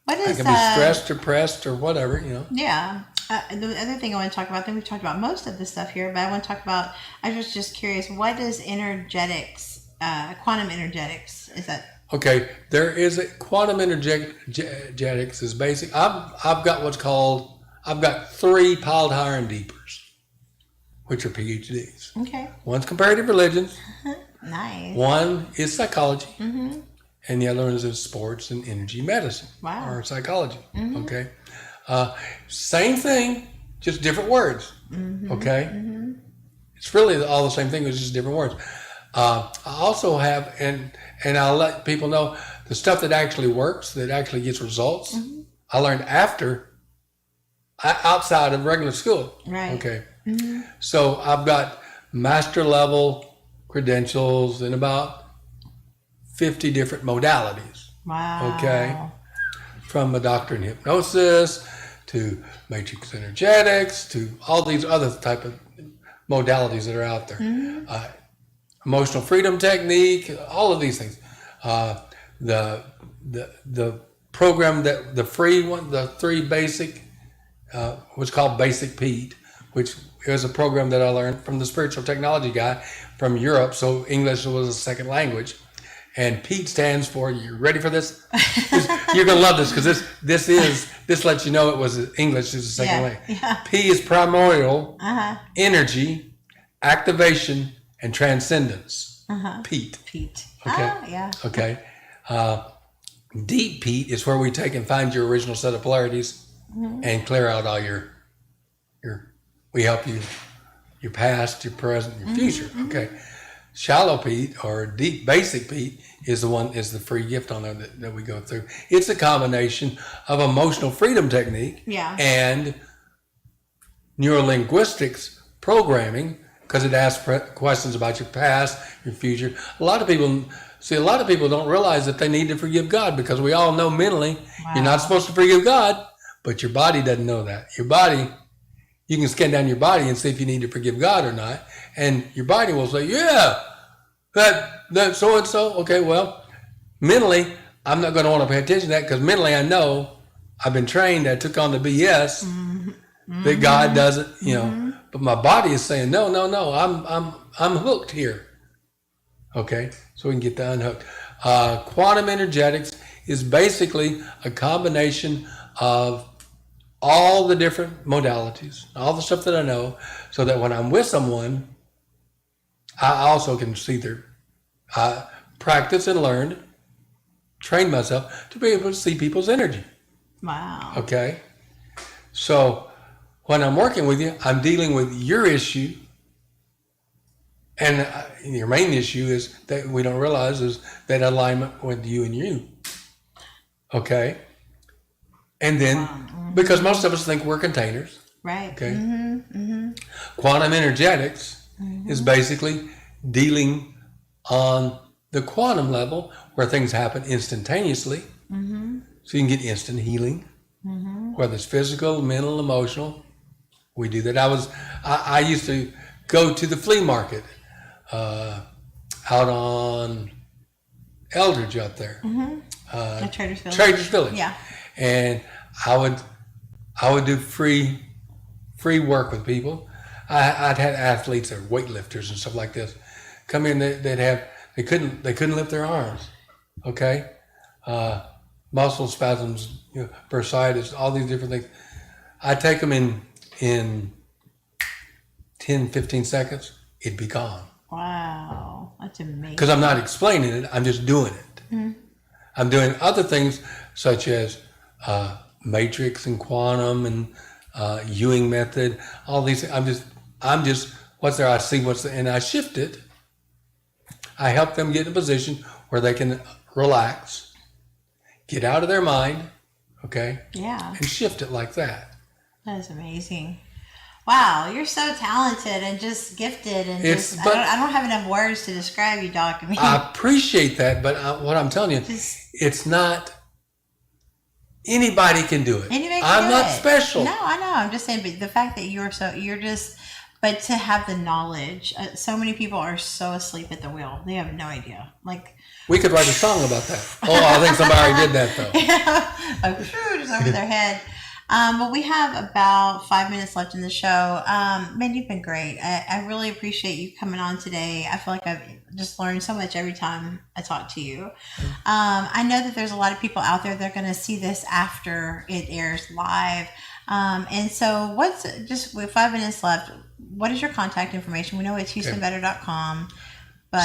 What is, I can be stressed, depressed, or whatever, Yeah. The other thing I want to talk about, then we've talked about most of the stuff here, but I want to talk about, I was just curious, what is energetics, quantum energetics, is that? Okay, there is a quantum energetics is basic. I've got 3 piled higher and deepers, which are PhDs. Okay. One's comparative religions. Nice. One is psychology. And the other one is sports and energy medicine. Wow. Or psychology. Okay. Same thing, just different words. Okay. It's really all the same thing, it's just different words. I also have, and I'll let people know, the stuff that actually works, that actually gets results, I learned outside of regular school. Right. Okay. So I've got master level credentials in about 50 different modalities. Wow. Okay. From a doctor in hypnosis to matrix energetics to all these other type of modalities that are out there. Emotional freedom technique, all of these things. The program that the free one, the 3 basic, was called Basic Pete, which is a program that I learned from the spiritual technology guy from Europe. So English was a second language. And Pete stands for, you ready for this? You're going to love this because this lets you know it was English is a second language. Yeah. P is primordial, energy, activation, and transcendence. Pete. Okay. Oh, yeah. Okay. Deep Pete is where we take and find your original set of polarities and clear out all your we help you, your past, your present, your future. Okay. Shallow Pete or deep basic Pete is the free gift on there that we go through. It's a combination of emotional freedom technique and neurolinguistics programming, because it asks questions about your past, your future. A lot of people don't realize that they need to forgive God, because we all know mentally you're not supposed to forgive God, but your body doesn't know that. Your body, you can scan down your body and see if you need to forgive God or not. And your body will say, yeah, that so-and-so. Okay, well, mentally, I'm not going to want to pay attention to that, because mentally I know I've been trained, I took on the BS that God doesn't, but my body is saying, no, I'm hooked here. Okay, so we can get the unhooked. Quantum energetics is basically a combination of all the different modalities, all the stuff that I know, so that when I'm with someone, I also can see practice and learn, train myself to be able to see people's energy. Wow. Okay? So when I'm working with you, I'm dealing with your issue, and your main issue is that we don't realize is that alignment with you and you. Okay? And then, because most of us think we're containers. Right. Okay? Quantum energetics is basically dealing on the quantum level where things happen instantaneously. So you can get instant healing, whether it's physical, mental, emotional. We do that. I used to go to the flea market out on Eldridge out there. Traders Village. Traders Village. Yeah. And I would do free work with people. I'd had athletes or weightlifters and stuff like this come in. They couldn't lift their arms. Okay, muscle spasms, bursitis, all these different things. I'd take them in 10, 15 seconds. It'd be gone. Wow, that's amazing. Because I'm not explaining it. I'm just doing it. I'm doing other things such as matrix and quantum and Ewing method, all these things. I'm just what's there, I see what's there, and I shift it. I help them get in a position where they can relax, get out of their mind, okay? Yeah. And shift it like that. That is amazing. Wow, you're so talented and just gifted, and I don't have enough words to describe you, Doc. I appreciate that, but what I'm telling you, it's not. Anybody can do it. I'm not special. No, I know. I'm just saying, but the fact that but to have the knowledge, so many people are so asleep at the wheel. They have no idea. Like, we could write a song about that. Oh, I think somebody already did that though. Yeah, just over their head. But we have about 5 minutes left in the show. Man, you've been great. I really appreciate you coming on today. I feel like I've just learned so much every time I talk to you. I know that there's a lot of people out there that are going to see this after it airs live. And so just with 5 minutes left, what is your contact information? We know it's HoustonBetter.com, but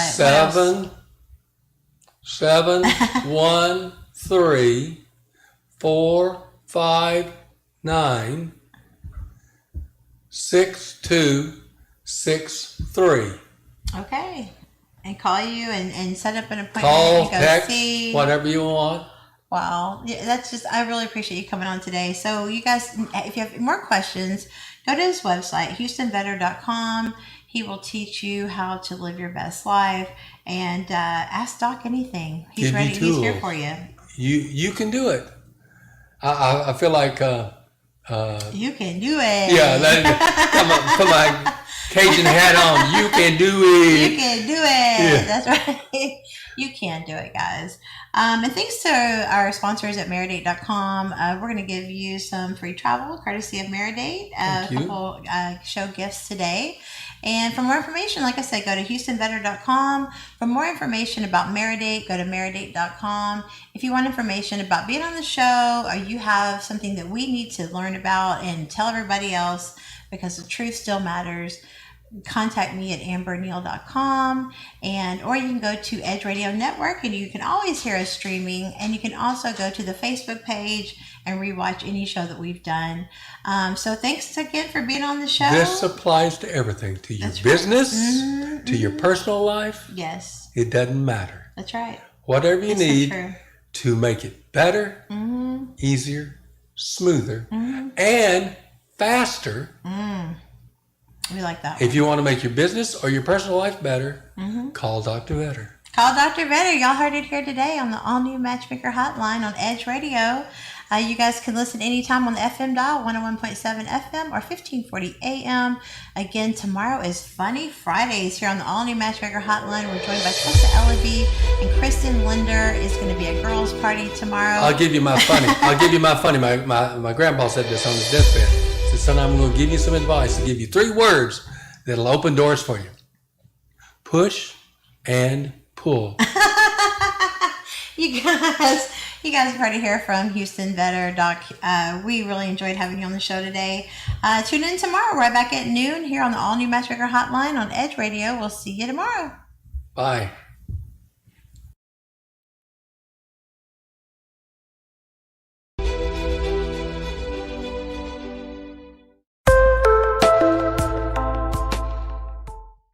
713-459-6263. Okay. And call you and set up an appointment. Call, text, whatever you want. Wow. Yeah, I really appreciate you coming on today. So you guys, if you have more questions, go to his website, HoustonBetter.com. He will teach you how to live your best life, and ask Doc anything. He's ready. He's here for you. You can do it. I feel like you can do it. Yeah, come on, put my Cajun hat on. You can do it. You can do it. Yeah. That's right. You can do it, guys. And thanks to our sponsors at Maridate.com. We're going to give you some free travel courtesy of Maridate. A couple show gifts today. And for more information, like I said, go to HoustonBetter.com. For more information about Maridate, go to Maridate.com. If you want information about being on the show, or you have something that we need to learn about and tell everybody else, because the truth still matters, contact me at amberneal.com, or you can go to Edge Radio Network, and you can always hear us streaming, and you can also go to the Facebook page and rewatch any show that we've done. So thanks again for being on the show. This applies to everything, to your business, to your personal life. Yes. It doesn't matter. That's right. Whatever you need to make it better, easier, smoother, and faster. We like that. If you want to make your business or your personal life better, call Dr. Vetter. Call Dr. Vetter. Y'all heard it here today on the all-new Matchmaker Hotline on Edge Radio. You guys can listen anytime on the FM dial, 101.7 FM or 1540 AM. Again, tomorrow is Funny Fridays here on the all-new Matchmaker Hotline. We're joined by Tessa Ellaby and Kristen Linder. It's going to be a girls' party tomorrow. I'll give you my funny. My grandpa said this on his deathbed. He said, son, I'm going to give you some advice. I'll give you 3 words that'll open doors for you. Push and pull. You guys have heard it here from Houston Vetter. Doc, we really enjoyed having you on the show today. Tune in tomorrow, right back at noon here on the all-new Matchmaker Hotline on Edge Radio. We'll see you tomorrow. Bye.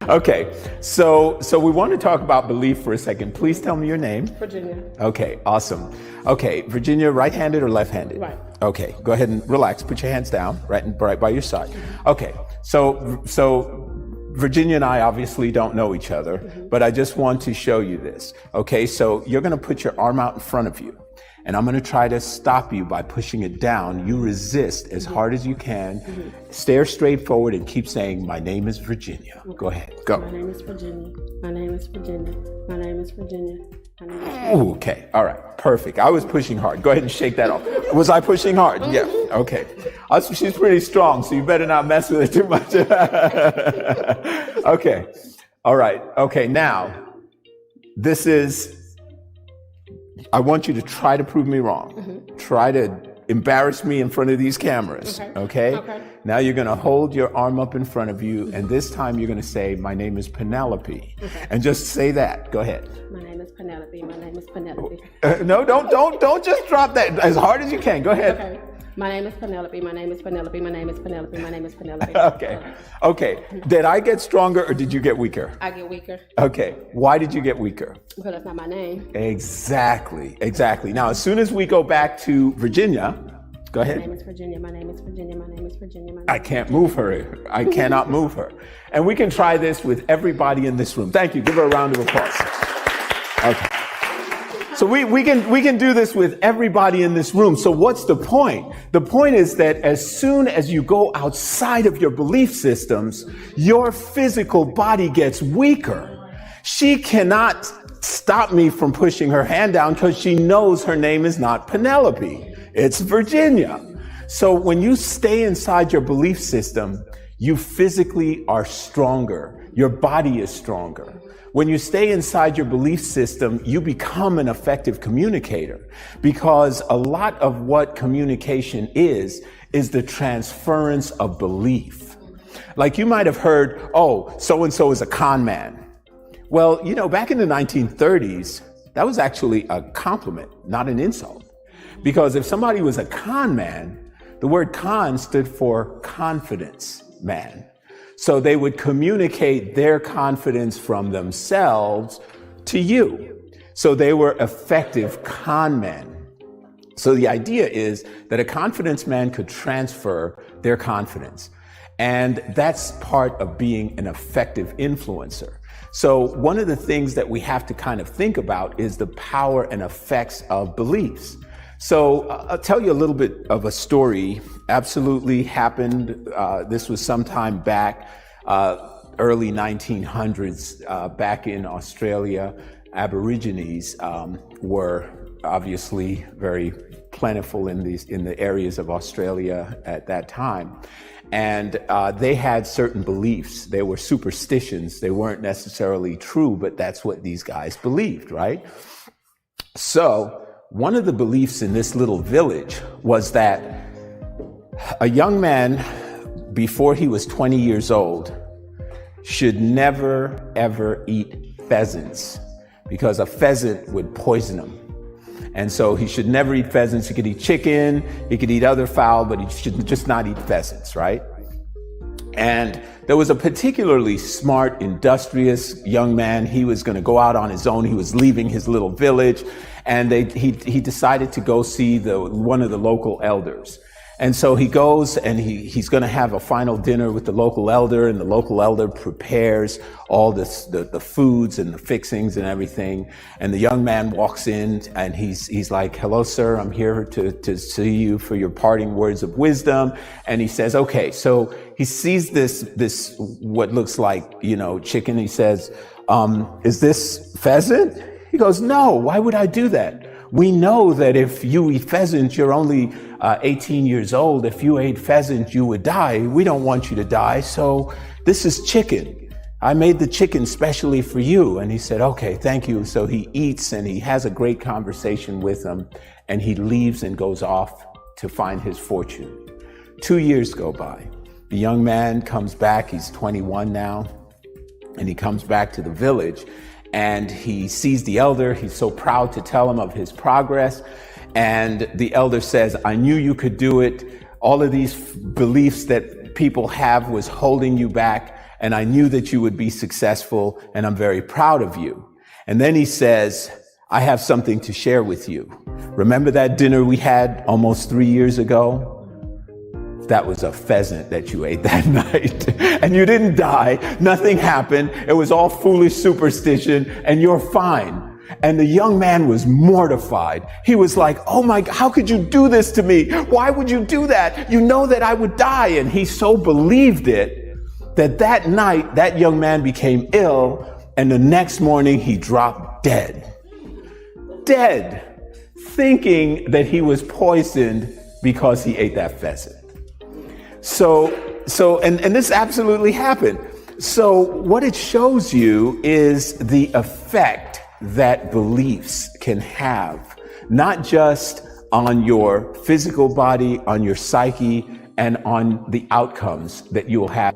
Okay, so we want to talk about belief for a second. Please tell me your name. Virginia. Okay, awesome. Okay, Virginia, right-handed or left-handed? Right. Okay, go ahead and relax. Put your hands down, right by your side. Okay, so Virginia and I obviously don't know each other, but I just want to show you this. Okay, so you're going to put your arm out in front of you. And I'm going to try to stop you by pushing it down. You resist as hard as you can. Stare straight forward and keep saying, my name is Virginia. Okay. Go ahead. Go. My name is Virginia. My name is Virginia. My name is Virginia. My name is Virginia. Okay. All right. Perfect. I was pushing hard. Go ahead and shake that off. Was I pushing hard? Yeah. Okay. She's pretty strong, so you better not mess with it too much. Okay. All right. Okay. Now, I want you to try to prove me wrong. Try to embarrass me in front of these cameras. Okay? Now you're going to hold your arm up in front of you, and this time you're going to say, my name is Penelope. And just say that. Go ahead. My name is Penelope. My name is Penelope. No, don't just drop that as hard as you can. Go ahead. Okay. My name is Penelope. My name is Penelope. My name is Penelope. My name is Penelope. Okay. Did I get stronger or did you get weaker? I get weaker. Okay. Why did you get weaker? Because that's not my name. Exactly. Now, as soon as we go back to Virginia, go ahead. My name is Virginia. My name is Virginia. My name is Virginia. I can't move her. I cannot move her. And we can try this with everybody in this room. Thank you. Give her a round of applause. Okay. So we can do this with everybody in this room. So what's the point? The point is that as soon as you go outside of your belief systems, your physical body gets weaker. She cannot stop me from pushing her hand down because she knows her name is not Penelope. It's Virginia. So when you stay inside your belief system, You physically are stronger. Your body is stronger. When you stay inside your belief system, you become an effective communicator, because a lot of what communication is the transference of belief. Like you might have heard, oh, so-and-so is a con man. Well, you know, back in the 1930s, that was actually a compliment, not an insult. Because if somebody was a con man, the word con stood for confidence man. So they would communicate their confidence from themselves to you. So they were effective con men. So the idea is that a confidence man could transfer their confidence. And that's part of being an effective influencer. So one of the things that we have to kind of think about is the power and effects of beliefs. So I'll tell you a little bit of a story. Absolutely happened. This was sometime back, early 1900s, back in Australia. Aborigines were obviously very plentiful in the areas of Australia at that time. And they had certain beliefs. They were superstitions. They weren't necessarily true, but that's what these guys believed, right? So one of the beliefs in this little village was that a young man, before he was 20 years old, should never, ever eat pheasants, because a pheasant would poison him. And so he should never eat pheasants. He could eat chicken, he could eat other fowl, but he should just not eat pheasants, right? And there was a particularly smart, industrious young man. He was going to go out on his own. He was leaving his little village, and he decided to go see one of the local elders. And so he goes and he's going to have a final dinner with the local elder, and the local elder prepares all the foods and the fixings and everything. And the young man walks in and he's like, "Hello, sir, I'm here to see you for your parting words of wisdom." And he says, okay, so he sees this what looks like, you know, chicken. He says, "Is this pheasant?" He goes, "No, why would I do that? We know that if you eat pheasant, you're only 18 years old. If you ate pheasant, you would die. We don't want you to die. So this is chicken. I made the chicken specially for you." And he said, "Okay, thank you." So he eats and he has a great conversation with him, and he leaves and goes off to find his fortune. 2 years go by. The young man comes back. He's 21 now, and he comes back to the village. And he sees the elder. He's so proud to tell him of his progress. And the elder says, "I knew you could do it. All of these beliefs that people have was holding you back. And I knew that you would be successful. And I'm very proud of you." And then he says, "I have something to share with you. Remember that dinner we had almost 3 years ago? That was a pheasant that you ate that night. And you didn't die. Nothing happened. It was all foolish superstition, and you're fine." And the young man was mortified. He was like, "Oh my God, how could you do this to me? Why would you do that? You know that I would die." And he so believed it that night, that young man became ill, and the next morning he dropped dead, thinking that he was poisoned because he ate that pheasant. So this absolutely happened. So what it shows you is the effect that beliefs can have, not just on your physical body, on your psyche, and on the outcomes that you will have.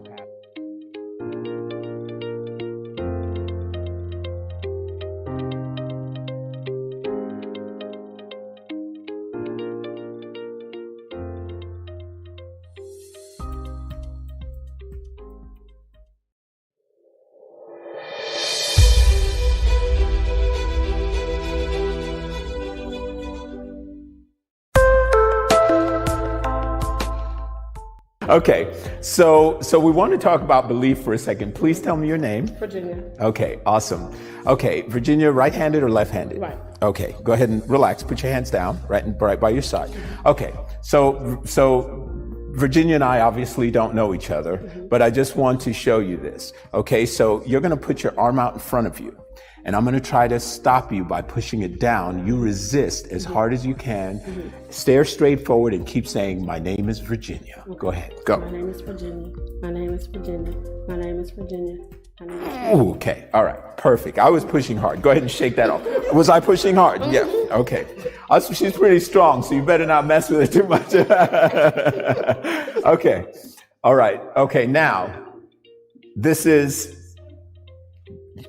Okay, so we want to talk about belief for a second. Please tell me your name. Virginia. Okay, awesome. Okay, Virginia, right-handed or left-handed? Right. Okay, go ahead and relax. Put your hands down, right by your side. Okay, so Virginia and I obviously don't know each other, but I just want to show you this. Okay, so you're going to put your arm out in front of you, and I'm going to try to stop you by pushing it down. You resist as hard as you can. Stare straight forward and keep saying, my name is Virginia. Okay. Go ahead. Go. My name is Virginia. My name is Virginia. My name is Virginia. Okay. All right. Perfect. I was pushing hard. Go ahead and shake that off. Was I pushing hard? Yeah. Okay. She's pretty strong, so you better not mess with her too much. Okay. All right. Okay. Now, this is,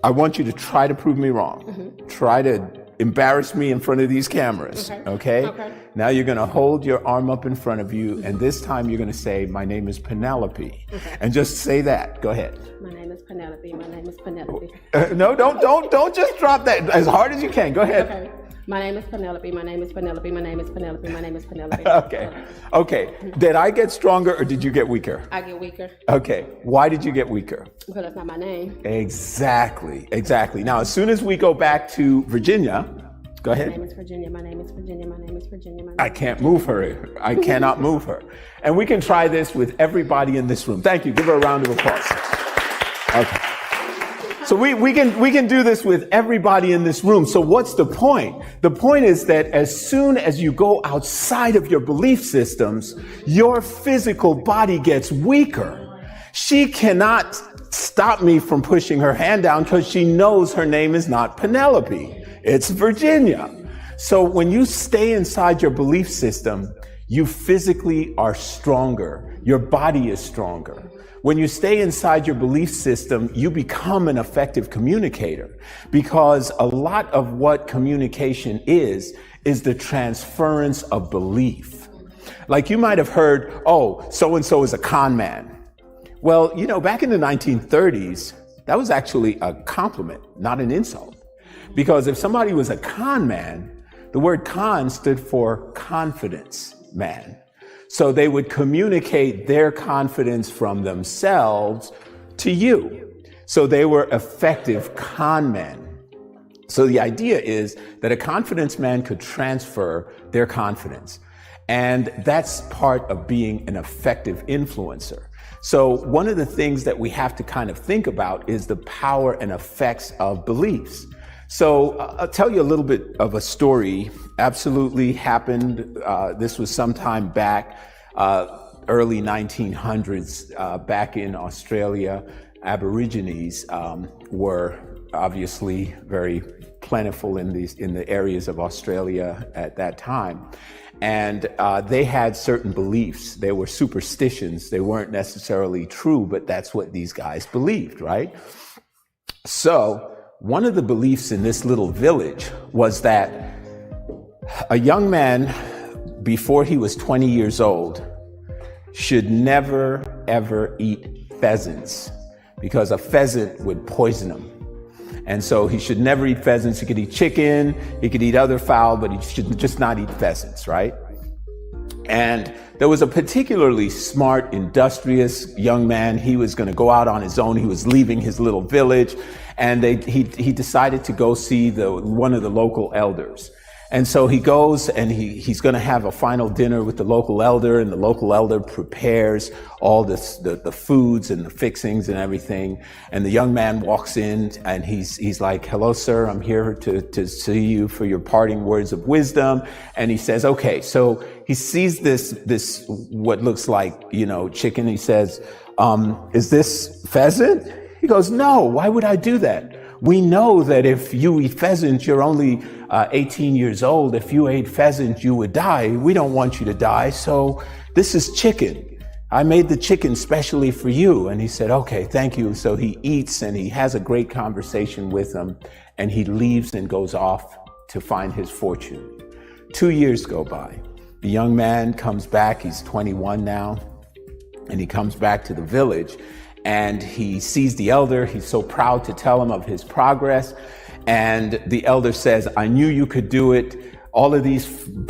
I want you to try to prove me wrong. Try to embarrass me in front of these cameras. Okay? Now you're going to hold your arm up in front of you, and this time you're going to say, my name is Penelope. And just say that. Go ahead. My name is Penelope. My name is Penelope. No, don't just drop that. As hard as you can. Go ahead. Okay. My name is Penelope. My name is Penelope. My name is Penelope. My name is Penelope. Okay. Did I get stronger or did you get weaker? I get weaker. Okay. Why did you get weaker? Because that's not my name. Exactly. Now, as soon as we go back to Virginia, go ahead. My name is Virginia. My name is Virginia. My name is Virginia. I can't move her. I cannot move her. And we can try this with everybody in this room. Thank you. Give her a round of applause. Okay. So we can do this with everybody in this room. So what's the point? The point is that as soon as you go outside of your belief systems, your physical body gets weaker. She cannot stop me from pushing her hand down because she knows her name is not Penelope. It's Virginia. So when you stay inside your belief system, you physically are stronger. Your body is stronger. When you stay inside your belief system, you become an effective communicator, because a lot of what communication is the transference of belief. Like you might have heard, oh, so-and-so is a con man. Well, back in the 1930s, that was actually a compliment, not an insult. Because if somebody was a con man, the word con stood for confidence man. So they would communicate their confidence from themselves to you. So they were effective con men. So the idea is that a confidence man could transfer their confidence. And that's part of being an effective influencer. So one of the things that we have to kind of think about is the power and effects of beliefs. So I'll tell you a little bit of a story. Absolutely happened. This was sometime back, early 1900s, back in Australia. Aborigines were obviously very plentiful in the areas of Australia at that time. And they had certain beliefs. They were superstitions. They weren't necessarily true, but that's what these guys believed, right? So one of the beliefs in this little village was that a young man, before he was 20 years old, should never, ever eat pheasants, because a pheasant would poison him. And so he should never eat pheasants. He could eat chicken, he could eat other fowl, but he should just not eat pheasants, right? And there was a particularly smart, industrious young man. He was going to go out on his own. He was leaving his little village, and he decided to go see one of the local elders. And so he goes and he's going to have a final dinner with the local elder, and the local elder prepares all the foods and the fixings and everything. And the young man walks in and he's like, "Hello, sir, I'm here to see you for your parting words of wisdom." And he says, "Okay." So he sees this what looks like, chicken. He says, "Is this pheasant?" He goes, "No, why would I do that? We know that if you eat pheasant, you're only 18 years old. If you ate pheasant, you would die. We don't want you to die. So this is chicken. I made the chicken specially for you." And he said, "Okay, thank you." So he eats and he has a great conversation with him, and he leaves and goes off to find his fortune. 2 years go by. The young man comes back. He's 21 now, and he comes back to the village. And he sees the elder. He's so proud to tell him of his progress. And the elder says, "I knew you could do it. All of these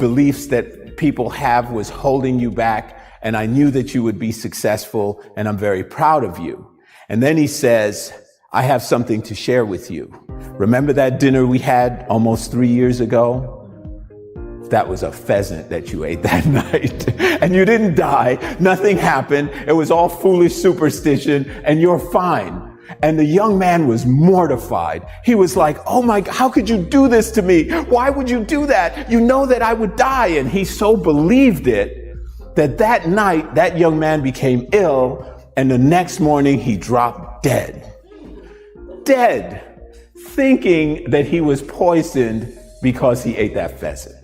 beliefs that people have was holding you back. And I knew that you would be successful. And I'm very proud of you." And then he says, "I have something to share with you. Remember that dinner we had almost 3 years ago? that was a pheasant that you ate that night. And you didn't die. Nothing happened. It was all foolish superstition and you're fine. And the young man was mortified. He was like, oh my God, how could you do this to me? Why would you do that? You know that I would die. And he so believed it that that night, that young man became ill. And the next morning he dropped dead, thinking that he was poisoned because he ate that pheasant.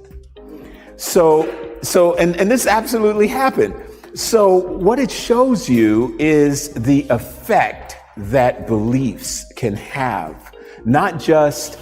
And this absolutely happened. So what it shows you is the effect that beliefs can have, not just